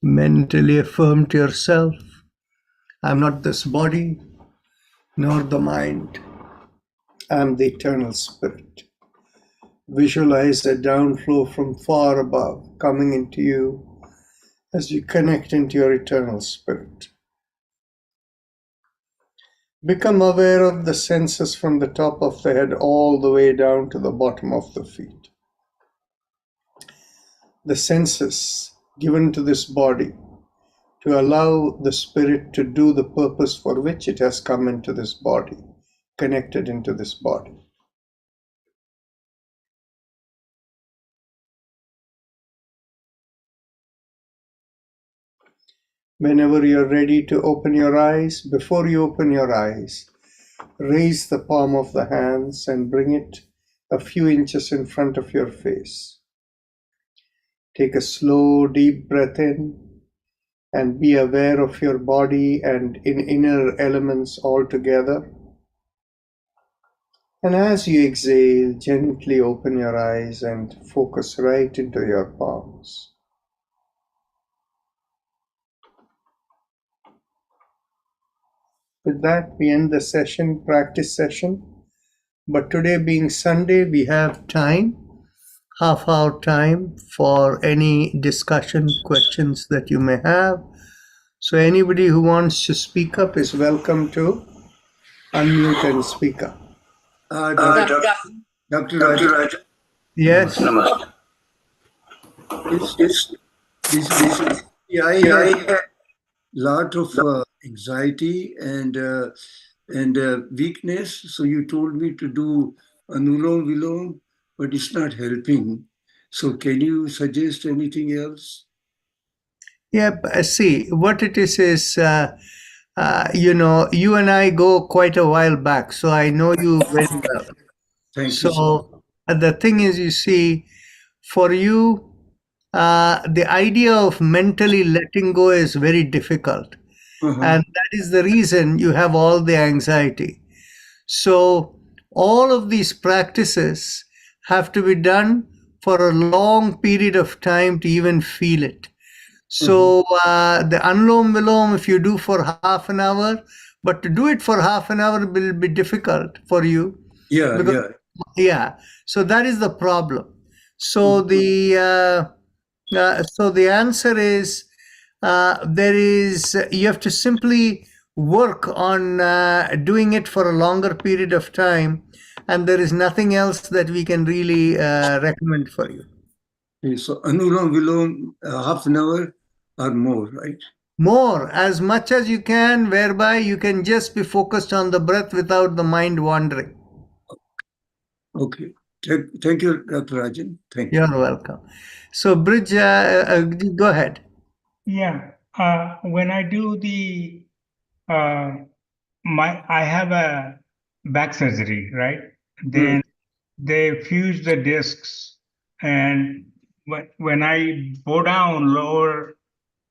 Mentally affirm to yourself, I'm not this body, nor the mind. I'm the eternal spirit. Visualize a downflow from far above coming into you as you connect into your eternal spirit. Become aware of the senses from the top of the head all the way down to the bottom of the feet. The senses given to this body to allow the spirit to do the purpose for which it has come into this body, connected into this body. Whenever you're ready to open your eyes, before you open your eyes, raise the palm of the hands and bring it a few inches in front of your face. Take a slow, deep breath in and be aware of your body and inner elements all together. And as you exhale, gently open your eyes and focus right into your palms. With that, we end the session, practice session. But today being Sunday, we have time, half-hour time for any discussion, questions that you may have. So anybody who wants to speak up is welcome to unmute and speak up. Dr. Raj, Yes. Namaste. I had a lot of anxiety and weakness. So you told me to do Anulom Vilom, but it's not helping. So can you suggest anything else? Yeah, see, what it is, you and I go quite a while back, so I know you very well. Thank you. So the thing is, you see, for you, the idea of mentally letting go is very difficult. And that is the reason you have all the anxiety. So all of these practices have to be done for a long period of time to even feel it. So the Anulom Vilom, if you do for half an hour, but to do it for half an hour will be difficult for you. Yeah. So that is the problem. So the answer is you have to simply work on doing it for a longer period of time, and there is nothing else that we can really recommend for you. Okay, so Anulom Vilom, half an hour or more, right? More, as much as you can, whereby you can just be focused on the breath without the mind wandering. Okay. Thank you, Dr. Rajan. Thank you. You're welcome. So, Bridge, go ahead. Yeah. When I do the I have a back surgery, right? Then they fuse the discs, and when I go down lower,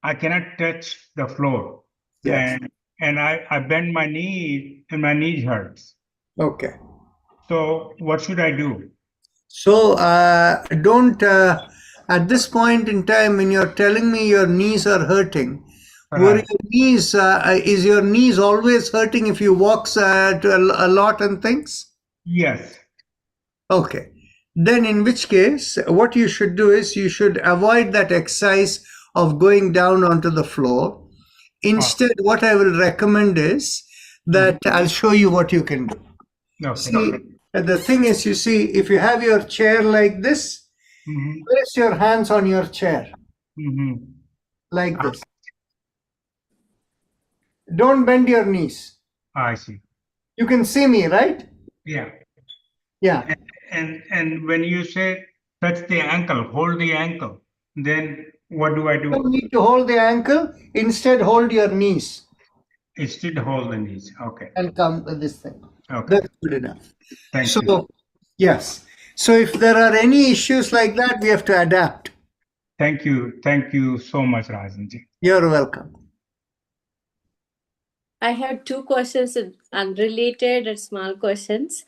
I cannot touch the floor. Yes. And I bend my knee, and my knee hurts. Okay. So what should I do? So don't at this point in time when you're telling me your knees are hurting, were your knees is your knees always hurting if you walk a lot and things? Yes. Okay. Then in which case, what you should do is you should avoid that exercise of going down onto the floor. Instead, what I will recommend is that I'll show you what you can do. Okay. See, the thing is, you see, if you have your chair like this, place your hands on your chair like this. Don't bend your knees. I see. You can see me, right? Yeah. Yeah. And when you say touch the ankle, hold the ankle, then what do I do? You don't need to hold the ankle. Instead, hold your knees. Instead, hold the knees. Okay. And come with this thing. Okay. That's good enough. Thank you. Yes. So if there are any issues like that, we have to adapt. Thank you. Thank you so much, Rajanji. You're welcome. I have two questions, unrelated and small questions.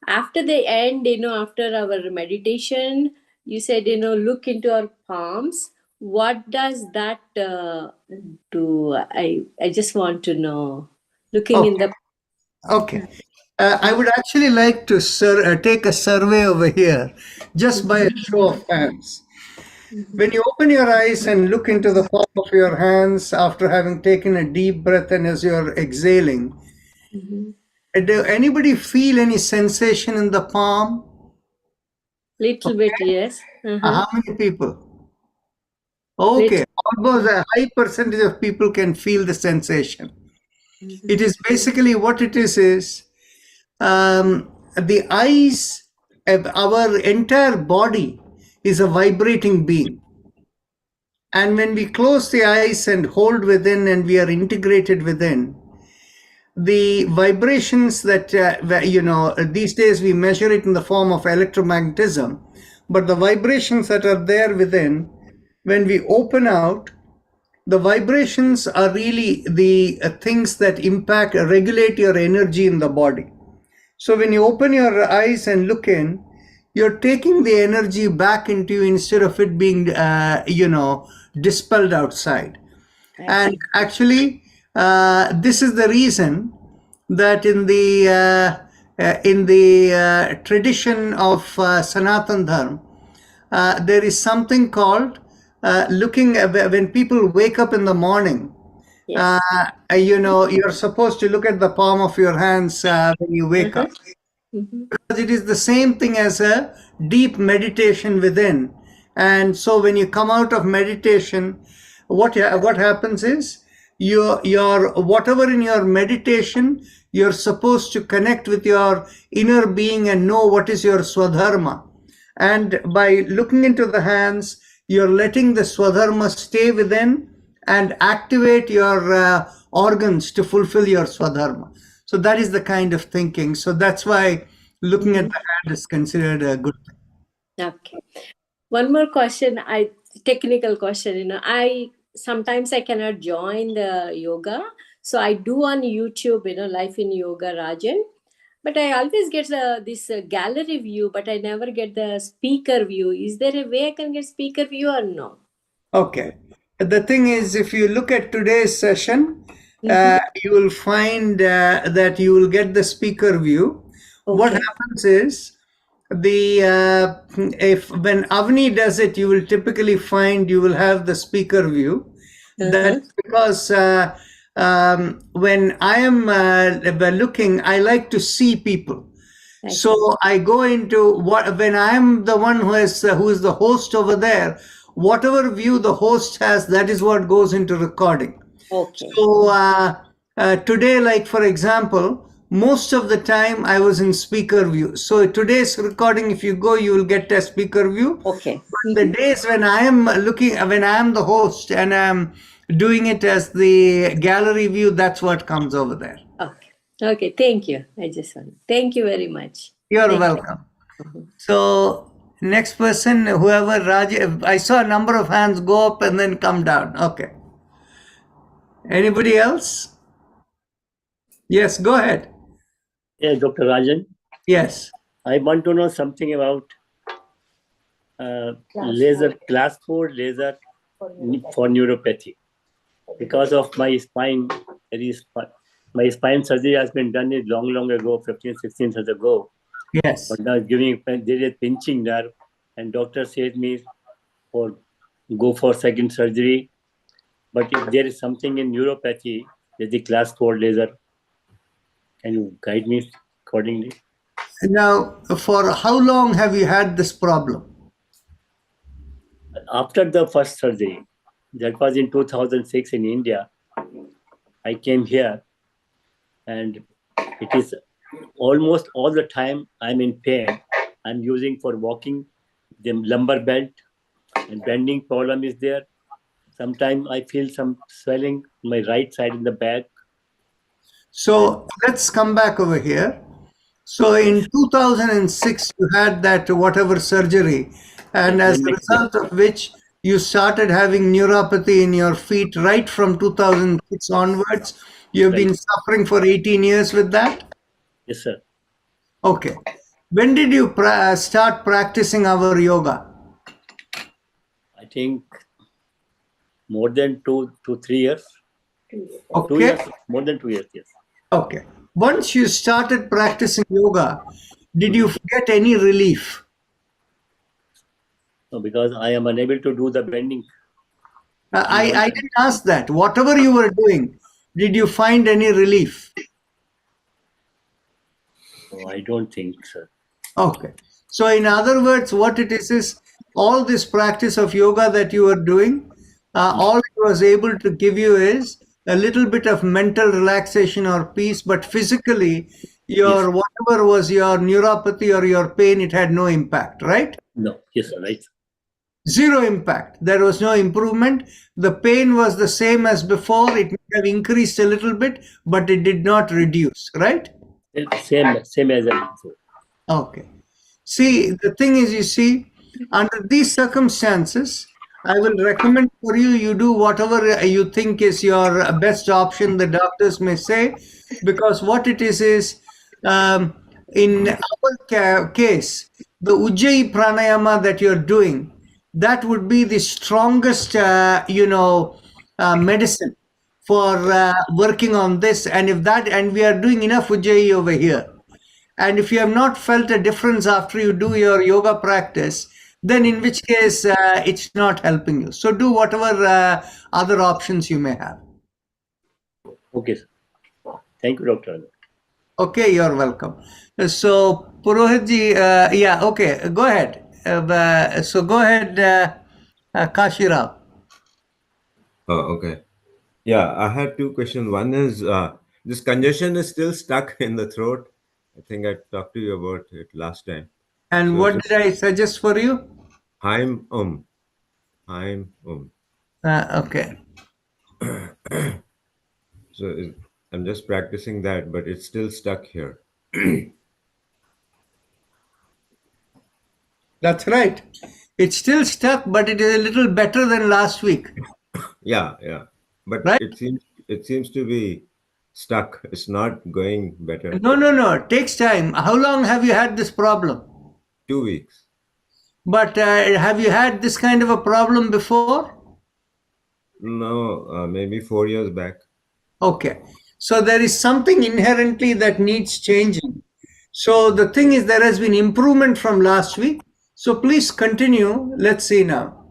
After the end, after our meditation, you said, look into our palms. what does that do? I just want to know. Looking in the Okay. I would actually like to take a survey over here, just by a show of hands. When you open your eyes and look into the palm of your hands after having taken a deep breath and as you're exhaling, Mhm. do anybody feel any sensation in the palm? Little bit, yes. How many people? Little. Okay, almost a high percentage of people can feel the sensation. It is basically what it is the eyes, our entire body is a vibrating being. And when we close the eyes and hold within and we are integrated within, the vibrations that, these days we measure it in the form of electromagnetism, but the vibrations that are there within, when we open out, the vibrations are really the things that impact, regulate your energy in the body. So when you open your eyes and look in, you're taking the energy back into you instead of it being, dispelled outside. And actually, this is the reason that in the tradition of Sanatan Dharma, there is something called when people wake up in the morning. Yes. You're supposed to look at the palm of your hands when you wake up. Mhm. Because it is the same thing as a deep meditation within. And so when you come out of meditation, what happens is your whatever in your meditation, you're supposed to connect with your inner being and know what is your swadharma. And by looking into the hands, you're letting the swadharma stay within and activate your organs to fulfill your swadharma. So that is the kind of thinking. So that's why looking at the hand is considered a good thing. Okay. One more question, technical question. I sometimes I cannot join the yoga, so I do on YouTube. Life in Yoga Rajan, but I always get this gallery view, but I never get the speaker view. Is there a way I can get speaker view or no? Okay. The thing is, if you look at today's session, you will find that you will get the speaker view. What Okay. happens is if when Avni does it, you will typically find you will have the speaker view. That's because when I am looking, I like to see people. So I go into when I'm the one who is the host over there. Whatever view the host has, that is what goes into recording. Okay. So today, like for example, most of the time I was in speaker view. So today's recording, if you go, you will get a speaker view. Okay. But the days when I am when I am the host and I'm doing it as the gallery view, that's what comes over there. Okay. Okay. Thank you. Thank you very much. You're welcome. So next person, whoever Raj, I saw a number of hands go up and then come down. Okay. Anybody else? Yes, go ahead. Yes, Dr. Rajan. Yes. I want to know something about class 4 laser for neuropathy. Because of my spine, my spine surgery has been done long ago, 15, 16 years ago. Yes. But now there is pinching nerve, and doctor said me go for second surgery. But if there is something in neuropathy, there's the class 4 laser. Can you guide me accordingly? Now, for how long have you had this problem? After the first surgery, that was in 2006 in India, I came here, and it is almost all the time I'm in pain. I'm using for walking the lumbar belt, and bending problem is there. Sometimes I feel some swelling on my right side in the back. So let's come back over here. So in 2006, you had that whatever surgery, and as a result of which you started having neuropathy in your feet right from 2006 onwards. You've been suffering for 18 years with that? Yes, sir. Okay. When did you start practicing our yoga? I think more than 2 to 3 years. 2 Okay. years, more than 2 years, yes. Okay. Once you started practicing yoga, did you get any relief? No, because I am unable to do the bending. I didn't ask that. Whatever you were doing, did you find any relief? No, I don't think, sir. Okay. So in other words, what it is all this practice of yoga that you are doing, all it was able to give you is a little bit of mental relaxation or peace, but physically, your whatever was your neuropathy or your pain, it had no impact, right? No, yes, sir, right. Zero impact. There was no improvement. The pain was the same as before. It may have increased a little bit, but it did not reduce, right? Same as I before. Okay. See, the thing is, you see, under these circumstances, I will recommend for you, you do whatever you think is your best option, the doctors may say, because what it is in our case, the Ujjayi pranayama that you're doing, that would be the strongest, medicine for working on this. And if that, and we are doing enough Ujjayi over here. And if you have not felt a difference after you do your yoga practice, then in which case it's not helping you. So do whatever other options you may have. Okay, sir. Thank you, Dr. Okay, you're welcome. So Purohitji, yeah, okay, go ahead. So go ahead, Kashirao. Oh, okay. Yeah, I had two questions. One is this congestion is still stuck in the throat. I think I talked to you about it last time. And So what just- did I suggest for you? Haim Haim Okay. So I'm just practicing that, but it's still stuck here. That's right. It's still stuck, but it is a little better than last week. Yeah. But Right. it seems to be stuck. It's not going better. No. It takes time. How long have you had this problem? 2 weeks. But have you had this kind of a problem before? No, maybe 4 years back. Okay. So there is something inherently that needs changing. So the thing is, there has been improvement from last week. So please continue. Let's see now.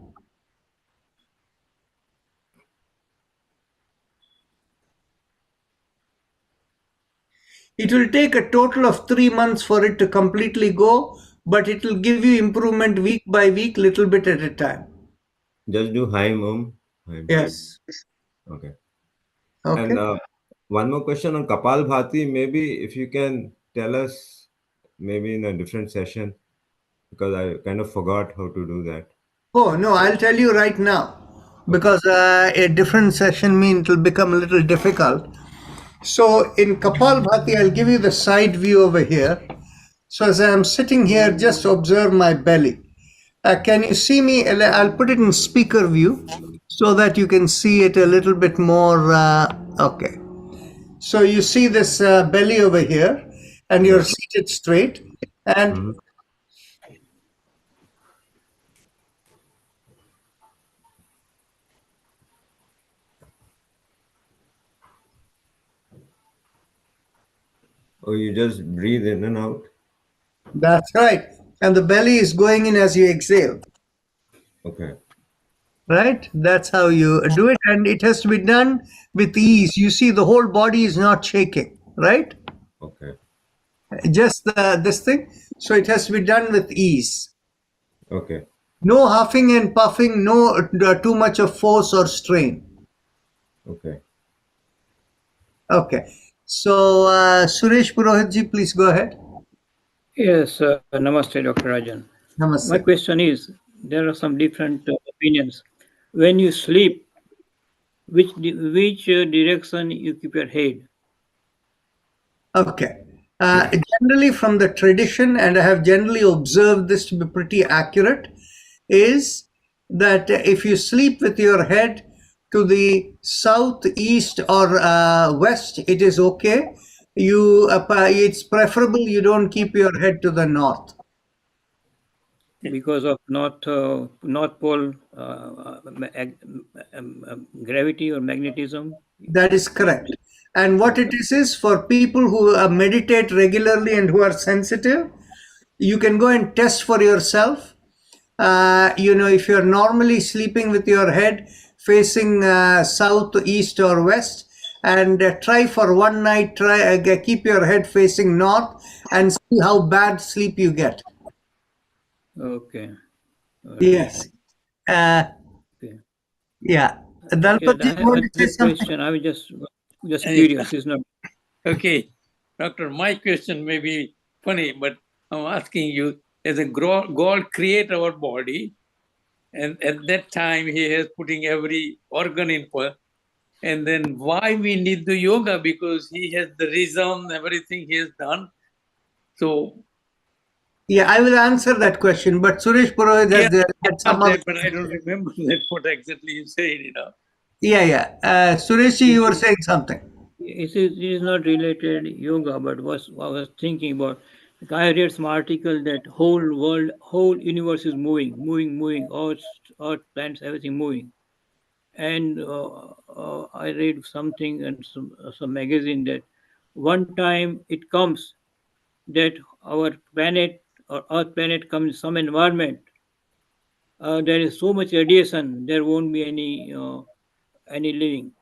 It will take a total of 3 months for it to completely go, but it will give you improvement week by week, little bit at a time. Just do Haim. Yes. Okay. Okay. And one more question on Kapalbhati. Maybe if you can tell us, maybe in a different session, because I kind of forgot how to do that. Oh, no, I'll tell you right now, because a different session means it will become a little difficult. So in Kapalbhati, I'll give you the side view over here. So as I'm sitting here, just observe my belly. Can you see me? I'll put it in speaker view so that you can see it a little bit more. Okay. So you see this belly over here, and you're seated straight. And Oh, you just breathe in and out? that's right. And the belly is going in as you exhale. Okay. Right? That's how you do it. And it has to be done with ease. You see, the whole body is not shaking, right? Okay. Just this thing. So it has to be done with ease. Okay. No huffing and puffing, no too much of force or strain. Okay. Okay. So, Suresh Purohitji, please go ahead. Yes, namaste, Dr. Rajan. Namaste. My question is, there are some different opinions. When you sleep, which direction you keep your head? Okay. Generally, from the tradition, and I have generally observed this to be pretty accurate, is that if you sleep with your head to the south, east, or west, it is okay. It's preferable you don't keep your head to the north. because of North Pole gravity or magnetism. That is correct. And what it is for people who meditate regularly and who are sensitive, you can go and test for yourself. If you're normally sleeping with your head facing south, east, or west, and try for one night, keep your head facing north and see how bad sleep you get. Okay. Yes. Okay. Yeah. Yeah, Dalpati, I you want have to say a something? question. I was just curious. It's not. Okay, Doctor, my question may be funny, but I'm asking you, as a God create our body, and at that time he is putting every organ in for, and then why we need the yoga? Because he has the reason, everything he has done. So Yeah, I will answer that question, but Suresh Purohit has had some other. but I don't remember that what exactly you said, Yeah. Suresh, you were saying something. It is not related yoga, but I was thinking about. Like I read some article that whole universe is moving, all planets, everything moving. And I read something in some magazine that one time it comes that our planet or Earth planet comes in some environment. There is so much radiation, there won't be any living.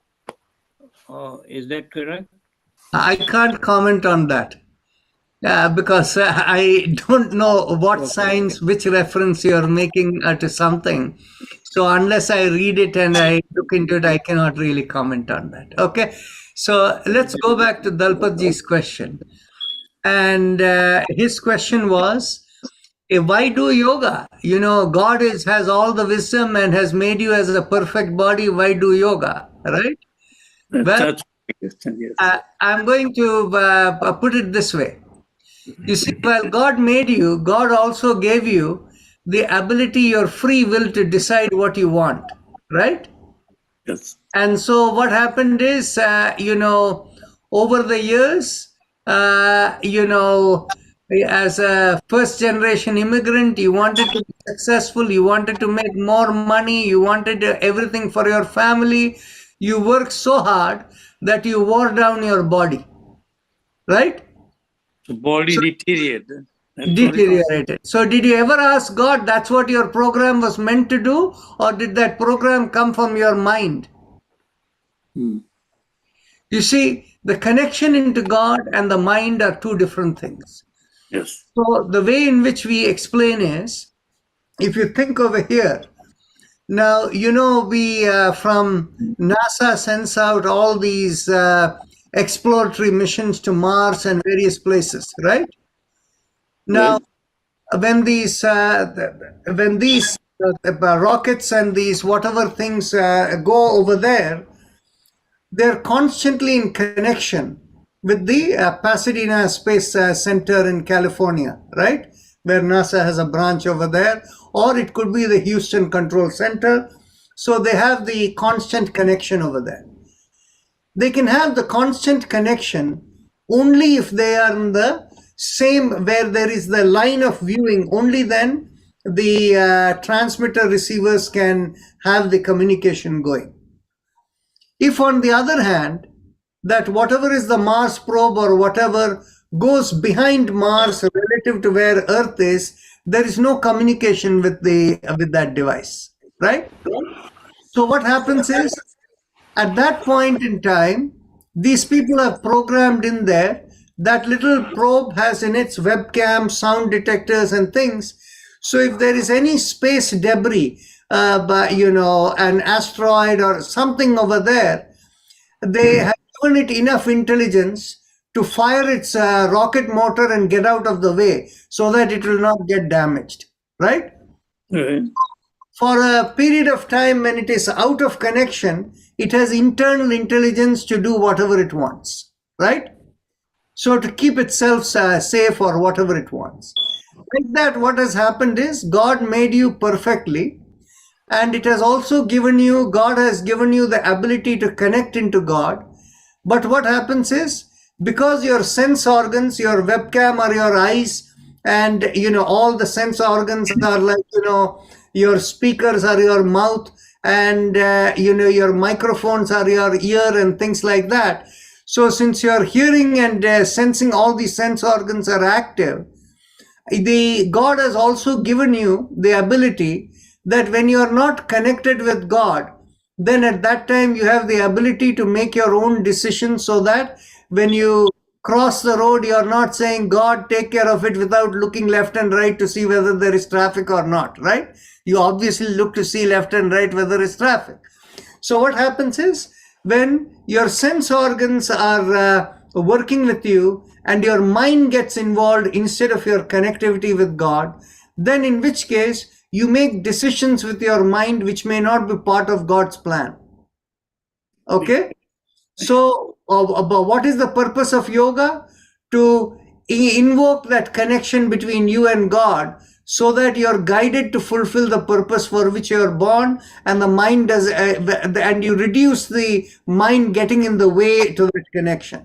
Is that correct? I can't comment on that because I don't know what Okay. science, which reference you're making to something. So unless I read it and I look into it, I cannot really comment on that. Okay. So let's go back to Dalpatji's question. And his question was, why do yoga? God has all the wisdom and has made you as a perfect body. Why do yoga? Right? Well, That's my question, yes. I'm going to put it this way. You see, while God made you, God also gave you the ability, your free will to decide what you want, right? Yes. And so what happened is, over the years, as a first generation immigrant, you wanted to be successful, you wanted to make more money, you wanted everything for your family. You worked so hard that you wore down your body, right? So body deteriorated. Deteriorated. So did you ever ask God, that's what your program was meant to do, or did that program come from your mind? You see, the connection into God and the mind are two different things. Yes. So the way in which we explain is, if you think over here, now, we from NASA sends out all these exploratory missions to Mars and various places, right? Now, when these rockets and these whatever things go over there, they're constantly in connection with the Pasadena Space Center in California, right? Where NASA has a branch over there, or it could be the Houston Control Center. So they have the constant connection over there. They can have the constant connection only if they are in the same, where there is the line of viewing. Only then the transmitter receivers can have the communication going. If on the other hand, that whatever is the Mars probe or whatever goes behind Mars relative to where Earth is, there is no communication with that device, right? So what happens is, at that point in time, these people have programmed in there, that little probe has in its webcam, sound detectors and things. So if there is any space debris, an asteroid or something over there, they have given it enough intelligence to fire its rocket motor and get out of the way so that it will not get damaged, right? For a period of time when it is out of connection, it has internal intelligence to do whatever it wants, right? So to keep itself safe or whatever it wants. Like that, what has happened is God made you perfectly, and it has also given you, God has given you the ability to connect into God. But what happens is, because your sense organs, your webcam or your eyes and all the sense organs are like, your speakers are your mouth, and your microphones are your ear and things like that. So since your hearing and sensing, all these sense organs are active, the God has also given you the ability that when you are not connected with God, then at that time you have the ability to make your own decisions, so that when you cross the road, you are not saying, God, take care of it, without looking left and right to see whether there is traffic or not, right? You obviously look to see left and right whether there is traffic. So what happens is, when your sense organs are working with you and your mind gets involved instead of your connectivity with God, then in which case you make decisions with your mind which may not be part of God's plan. Okay? So what is the purpose of yoga? To invoke that connection between you and God, so that you're guided to fulfill the purpose for which you're born, and the mind does, and you reduce the mind getting in the way to that connection.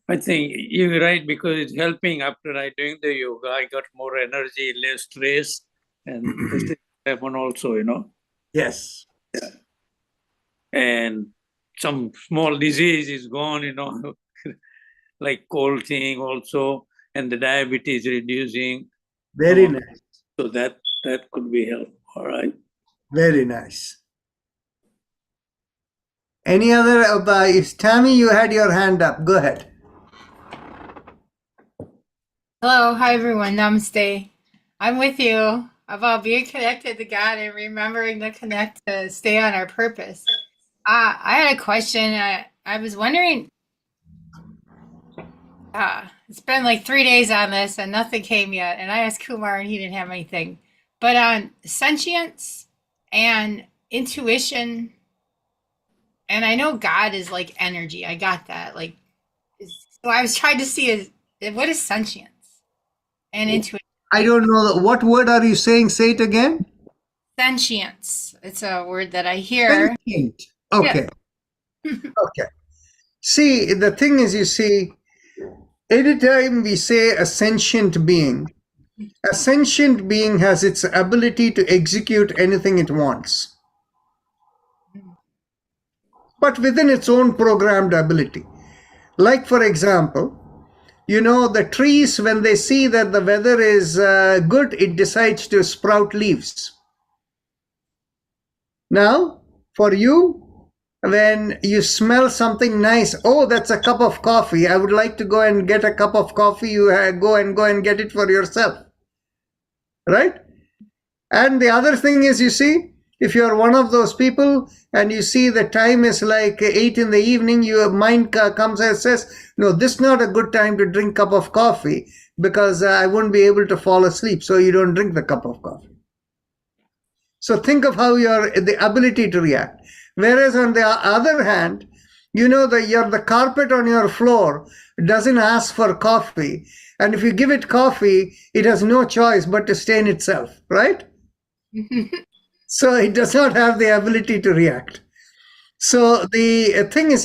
I think you're right, because it's helping. After I doing the yoga, I got more energy, less stress, and this thing happen also, Yes. And some small disease is gone, like cold thing also, and the diabetes reducing. Very nice. So that could be help. All right. Very nice. Any other? Tammy, you had your hand up. Go ahead. Hello, hi everyone, namaste. I'm with you about being connected to God and remembering to connect to stay on our purpose. I had a question. I was wondering, it's been like 3 days on this and nothing came yet. And I asked Kumar and he didn't have anything. But on sentience and intuition, and I know God is like energy. I got that. So I was trying to see what is sentience and intuition. I don't know. What word are you saying? Say it again. Sentience. It's a word that I hear. Sentient. Okay. Okay. See, the thing is, anytime we say a sentient being has its ability to execute anything it wants, but within its own programmed ability. Like, for example, the trees, when they see that the weather is good, it decides to sprout leaves. Now, for you, when you smell something nice, oh, that's a cup of coffee, I would like to go and get a cup of coffee, you go and get it for yourself, right? And the other thing is, if you're one of those people and you see the time is like 8 in the evening, your mind comes and says, no, this is not a good time to drink a cup of coffee, because I won't be able to fall asleep, so you don't drink the cup of coffee. So think of how the ability to react. Whereas on the other hand, the carpet on your floor doesn't ask for coffee. And if you give it coffee, it has no choice but to stain itself, right? So it does not have the ability to react. So the thing is,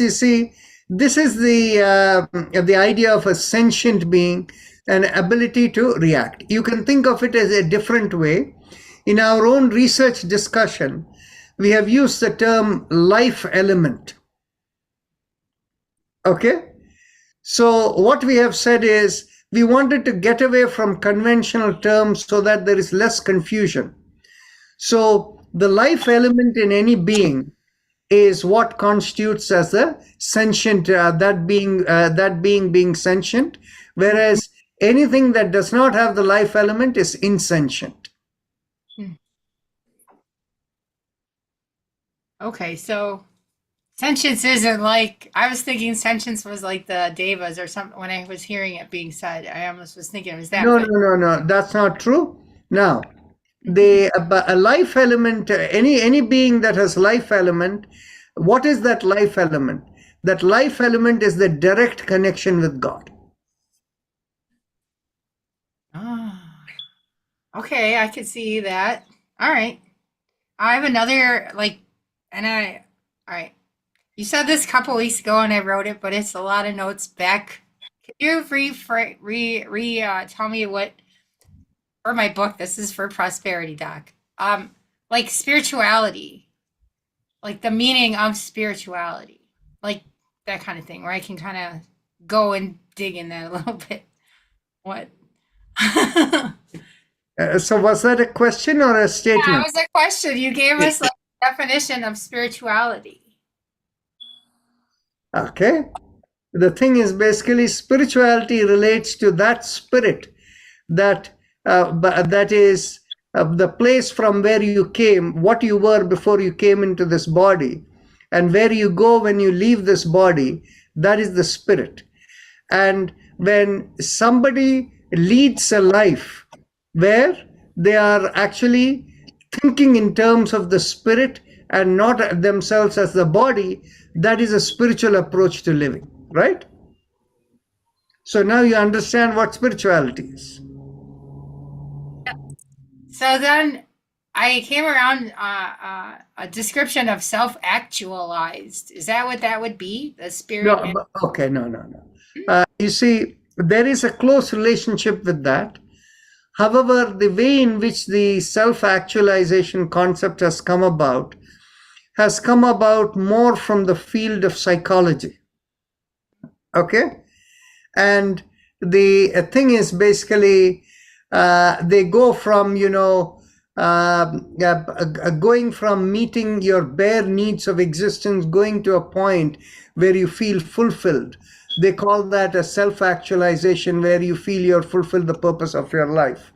this is the idea of a sentient being, an ability to react. You can think of it as a different way. In our own research discussion, we have used the term life element. Okay? So what we have said is, we wanted to get away from conventional terms so that there is less confusion. So the life element in any being is what constitutes as a sentient, that being being sentient, whereas anything that does not have the life element is insentient. Okay, so sentience isn't like, I was thinking sentience was like the devas or something when I was hearing it being said. I almost was thinking it was that. No, that's not true. Now, a life element, any being that has life element, what is that life element? That life element is the direct connection with God. Okay, I could see that. All right. I have another, all right. You said this a couple weeks ago and I wrote it, but it's a lot of notes back you tell me what for my book? This is for Prosperity Doc. Like spirituality, like the meaning of spirituality, like that kind of thing, where I can kind of go and dig in that a little bit. What? So was that a question or a That statement? was a question. You gave us like a definition of spirituality. Okay. The thing is basically spirituality relates to that spirit that that is the place from where you came, what you were before you came into this body, and where you go when you leave this body. That is the spirit. And when somebody leads a life where they are actually thinking in terms of the spirit and not themselves as the body, that is a spiritual approach to living, right? So now you understand what spirituality is. So then I came around a description of self-actualized. Is that what that would be? The spirit? No, okay, no. You see, there is a close relationship with that. However, the way in which the self-actualization concept has come about more from the field of psychology. Okay? And the thing is basically, they go from, going from meeting your bare needs of existence, going to a point where you feel fulfilled. They call that a self-actualization, where you feel you're fulfilled the purpose of your life.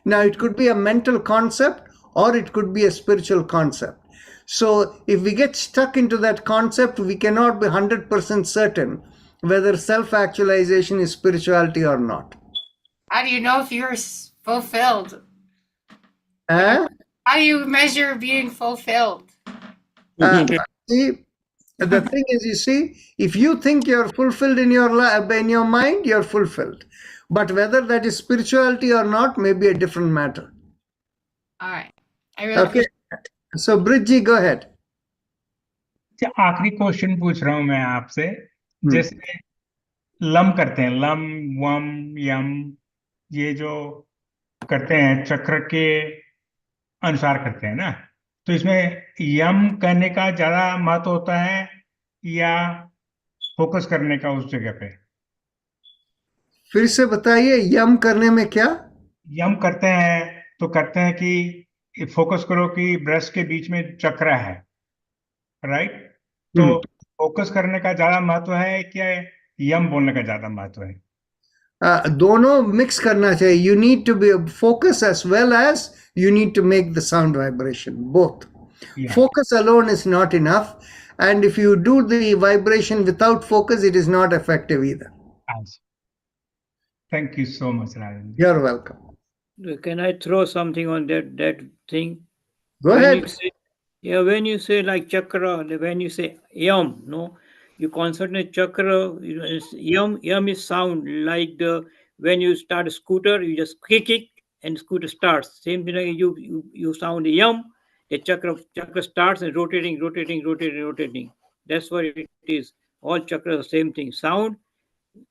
Now, it could be a mental concept or it could be a spiritual concept. So if we get stuck into that concept, we cannot be 100% certain whether self-actualization is spirituality or not. How do you know if you're fulfilled? Huh? How do you measure being fulfilled? See, the thing is, you see, if you think you're fulfilled in your mind, you're fulfilled. But whether that is spirituality or not may be a different matter. All right. I really Okay. So, Bridgie, go ahead. आखिरी question पूछ रहा हूं मैं आपसे, जैसे lump करते हैं, lump वम यम, ये जो करते हैं चक्र के अनुसार करते हैं ना, तो इसमें यम करने का ज्यादा महत्व होता है या फोकस करने का उस जगह पे? फिर से बताइए, यम करने में क्या? यम करते हैं तो करते हैं कि फोकस करो कि ब्रेस्ट के बीच में चक्र है, राइट? तो फोकस करने का ज्यादा महत्व है क्या यम बोलने का ज्यादा महत्व है? दोनों मिक्स करना चाहिए. You need to be focus as well as you need to make the sound vibration, both. Yeah. Focus alone is not enough, and if you do the vibration without focus, it is not effective either. Thank you so much, Rajan. You're welcome. Can I throw something on that thing? Go ahead. When you say like chakra, when you say yam, no, you concentrate chakra. Yam is sound like when you start a scooter, you just kick it and scooter starts. Same thing, like you sound yam, the chakra starts and rotating. That's what it is. All chakras are the same thing. Sound,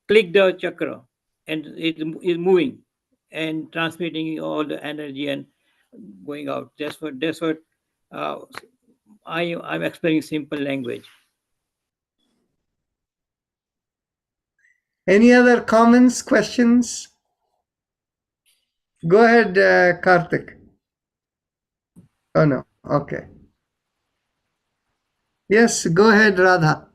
click the chakra, and it is moving and transmitting all the energy and going out. That's what I'm explaining simple language. Any other comments, questions? Go ahead, Karthik. Oh no, okay. Yes, go ahead, Radha.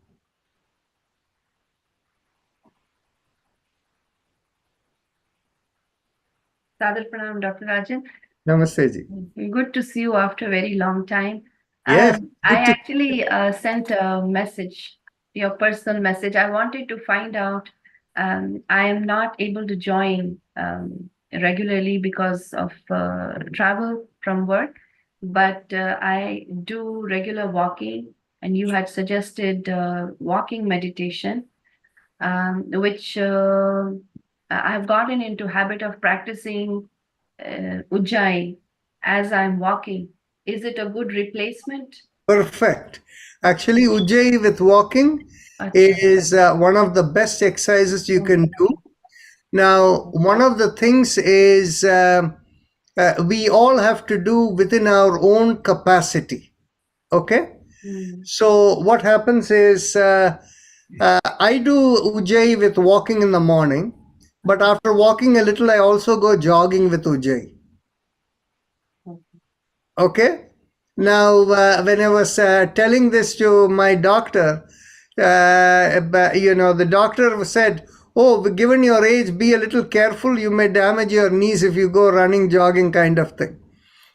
Sadar Pranam, Dr. Rajan. Namaste ji. Good to see you after a very long time. Yes. I actually sent a message, your personal message. I wanted to find out, I am not able to join regularly because of travel from work, but I do regular walking, and you had suggested walking meditation, which I've gotten into habit of practicing Ujjayi as I'm walking. Is it a good replacement? Perfect. Actually, Ujjayi with walking is one of the best exercises you can do. Now, one of the things is we all have to do within our own capacity. Okay? So what happens is I do Ujjayi with walking in the morning, but after walking a little, I also go jogging with Ujjayi. Okay? Now, when I was telling this to my doctor, the doctor said, "Oh, given your age, be a little careful. You may damage your knees if you go running, jogging, kind of thing."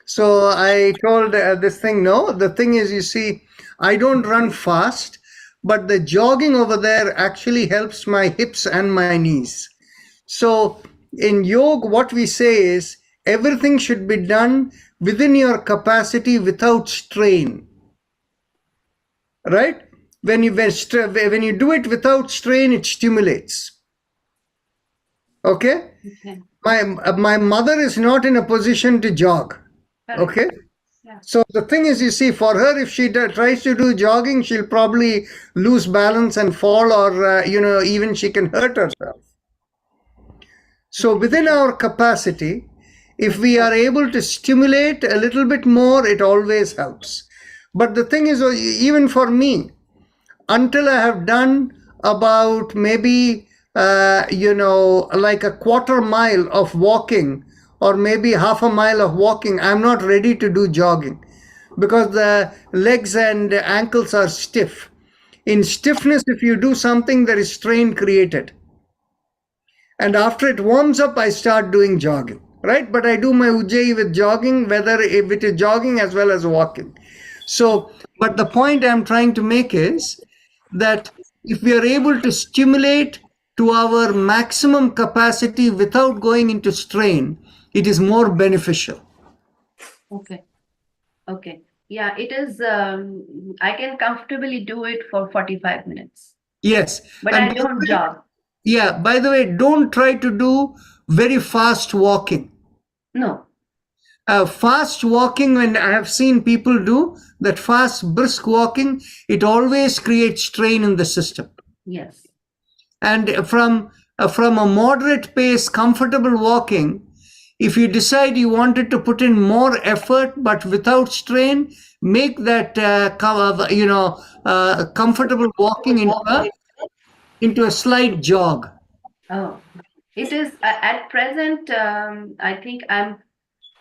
So I told this thing, no, the thing is, you see, I don't run fast, but the jogging over there actually helps my hips and my knees. So in yoga, what we say is everything should be done within your capacity without strain. Right? When you do it without strain, it stimulates. Okay? My mother is not in a position to jog. Okay? So the thing is, you see, for her, if she tries to do jogging, she'll probably lose balance and fall, or, even she can hurt herself. So within our capacity, if we are able to stimulate a little bit more, it always helps. But the thing is, even for me, until I have done about maybe, like a quarter mile of walking, or maybe half a mile of walking, I'm not ready to do jogging because the legs and ankles are stiff. In stiffness, if you do something, there is strain created. And after it warms up, I start doing jogging, right? But I do my Ujjayi with jogging, whether if it is jogging as well as walking. So, but the point I'm trying to make is that if we are able to stimulate to our maximum capacity without going into strain, it is more beneficial. Okay. Yeah, it is. I can comfortably do it for 45 minutes. Yes. But I don't jog. Yeah. By the way, don't try to do very fast walking. No. Fast walking, when I have seen people do that fast, brisk walking, it always creates strain in the system. Yes. And from a moderate pace, comfortable walking, if you decide you wanted to put in more effort but without strain, make that comfortable walking into a slight jog. Oh, it is at present. I think I'm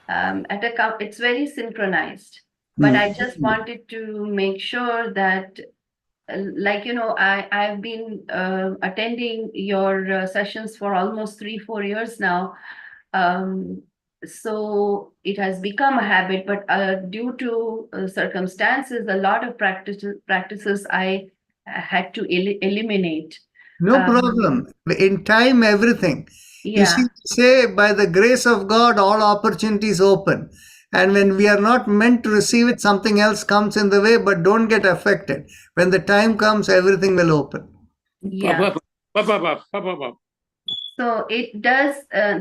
it's very synchronized, but I just wanted to make sure that, I've been attending your sessions for almost 3-4 years now. So it has become a habit, but due to circumstances, a lot of practices I had to eliminate. No problem. In time, everything. You see, say, by the grace of God, all opportunities open. And when we are not meant to receive it, something else comes in the way, but don't get affected. When the time comes, everything will open. Yeah. So it does.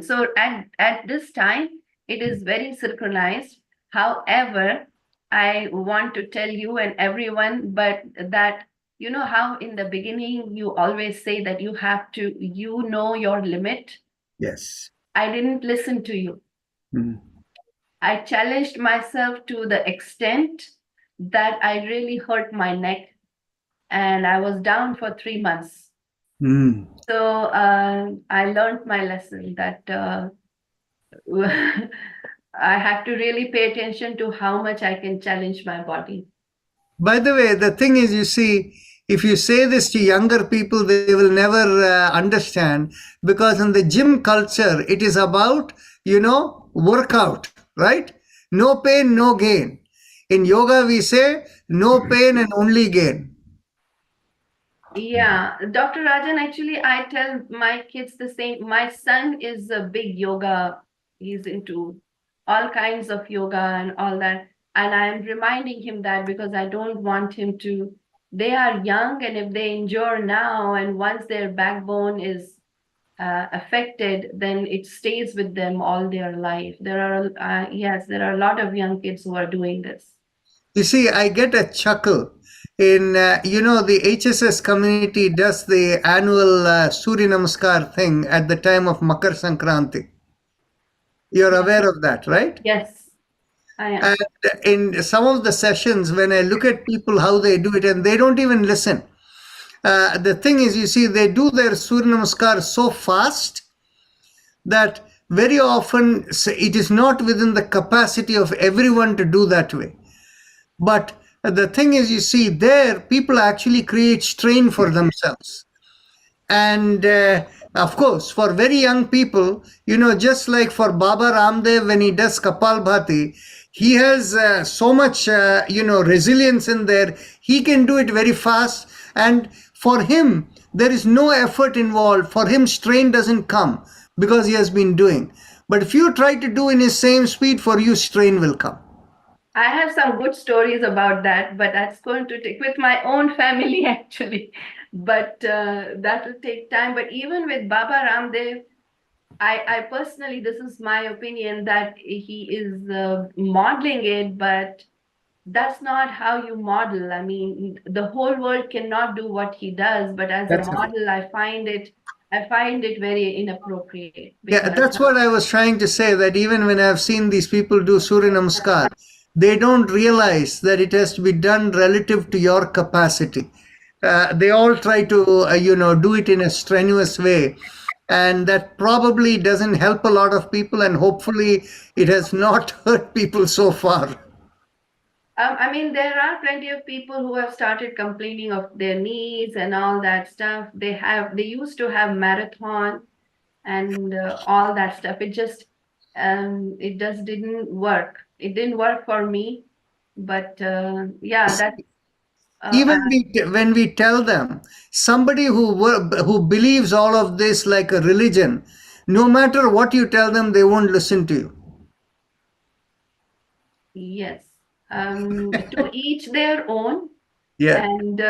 So at this time, it is very synchronized. However, I want to tell you and everyone, but that, you know how in the beginning you always say that you have to, your limit. Yes. I didn't listen to you. I challenged myself to the extent that I really hurt my neck, and I was down for 3 months. So I learned my lesson that I have to really pay attention to how much I can challenge my body. By the way, the thing is, you see, if you say this to younger people, they will never understand, because in the gym culture, it is about, workout, right? No pain, no gain. In yoga, we say no pain and only gain. Yeah, Dr. Rajan, actually, I tell my kids the same. My son is a big yoga. He's into all kinds of yoga and all that. And I'm reminding him that because I don't want him to, they are young, and if they endure now, and once their backbone is affected, then it stays with them all their life. There are a lot of young kids who are doing this. You see, I get a chuckle in, the HSS community does the annual Surya Namaskar thing at the time of Makar Sankranti. You're aware of that, right? Yes, I am. And in some of the sessions, when I look at people, how they do it, and they don't even listen. The thing is, you see, they do their Surya Namaskar so fast that very often it is not within the capacity of everyone to do that way. But the thing is, you see, there people actually create strain for themselves. And of course, for very young people, just like for Baba Ramdev when he does Kapalbhati, he has so much, resilience in there. He can do it very fast. And for him, there is no effort involved. For him, strain doesn't come because he has been doing. But if you try to do in his same speed, for you, strain will come. I have some good stories about that, but that's going to take with my own family actually. But that will take time. But even with Baba Ramdev, I personally, this is my opinion, that he is modeling it, but that's not how you model. I mean, the whole world cannot do what he does, but as That's a model, I find it very inappropriate. Yeah, that's what I was trying to say, that even when I've seen these people do Surya Namaskar, they don't realize that it has to be done relative to your capacity. They all try to, do it in a strenuous way. And that probably doesn't help a lot of people, and hopefully it has not hurt people so far. I mean, there are plenty of people who have started complaining of their knees and all that stuff. They used to have marathon and all that stuff. It just didn't work. It didn't work for me. But yeah, that. Even when we tell them, somebody who believes all of this like a religion, no matter what you tell them, they won't listen to you. Yes. To each their own. Yeah. And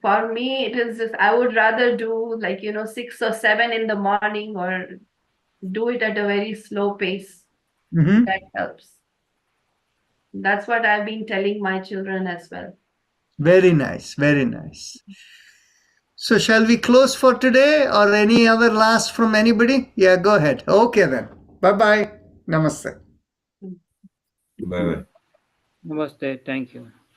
for me, it is just, I would rather do 6 or 7 in the morning, or do it at a very slow pace. Mm-hmm. That helps. That's what I've been telling my children as well. Very nice, very nice. So shall we close for today, or any other last from anybody? Yeah, go ahead. Okay then. Bye-bye. Namaste. Bye bye. Namaste. Thank you.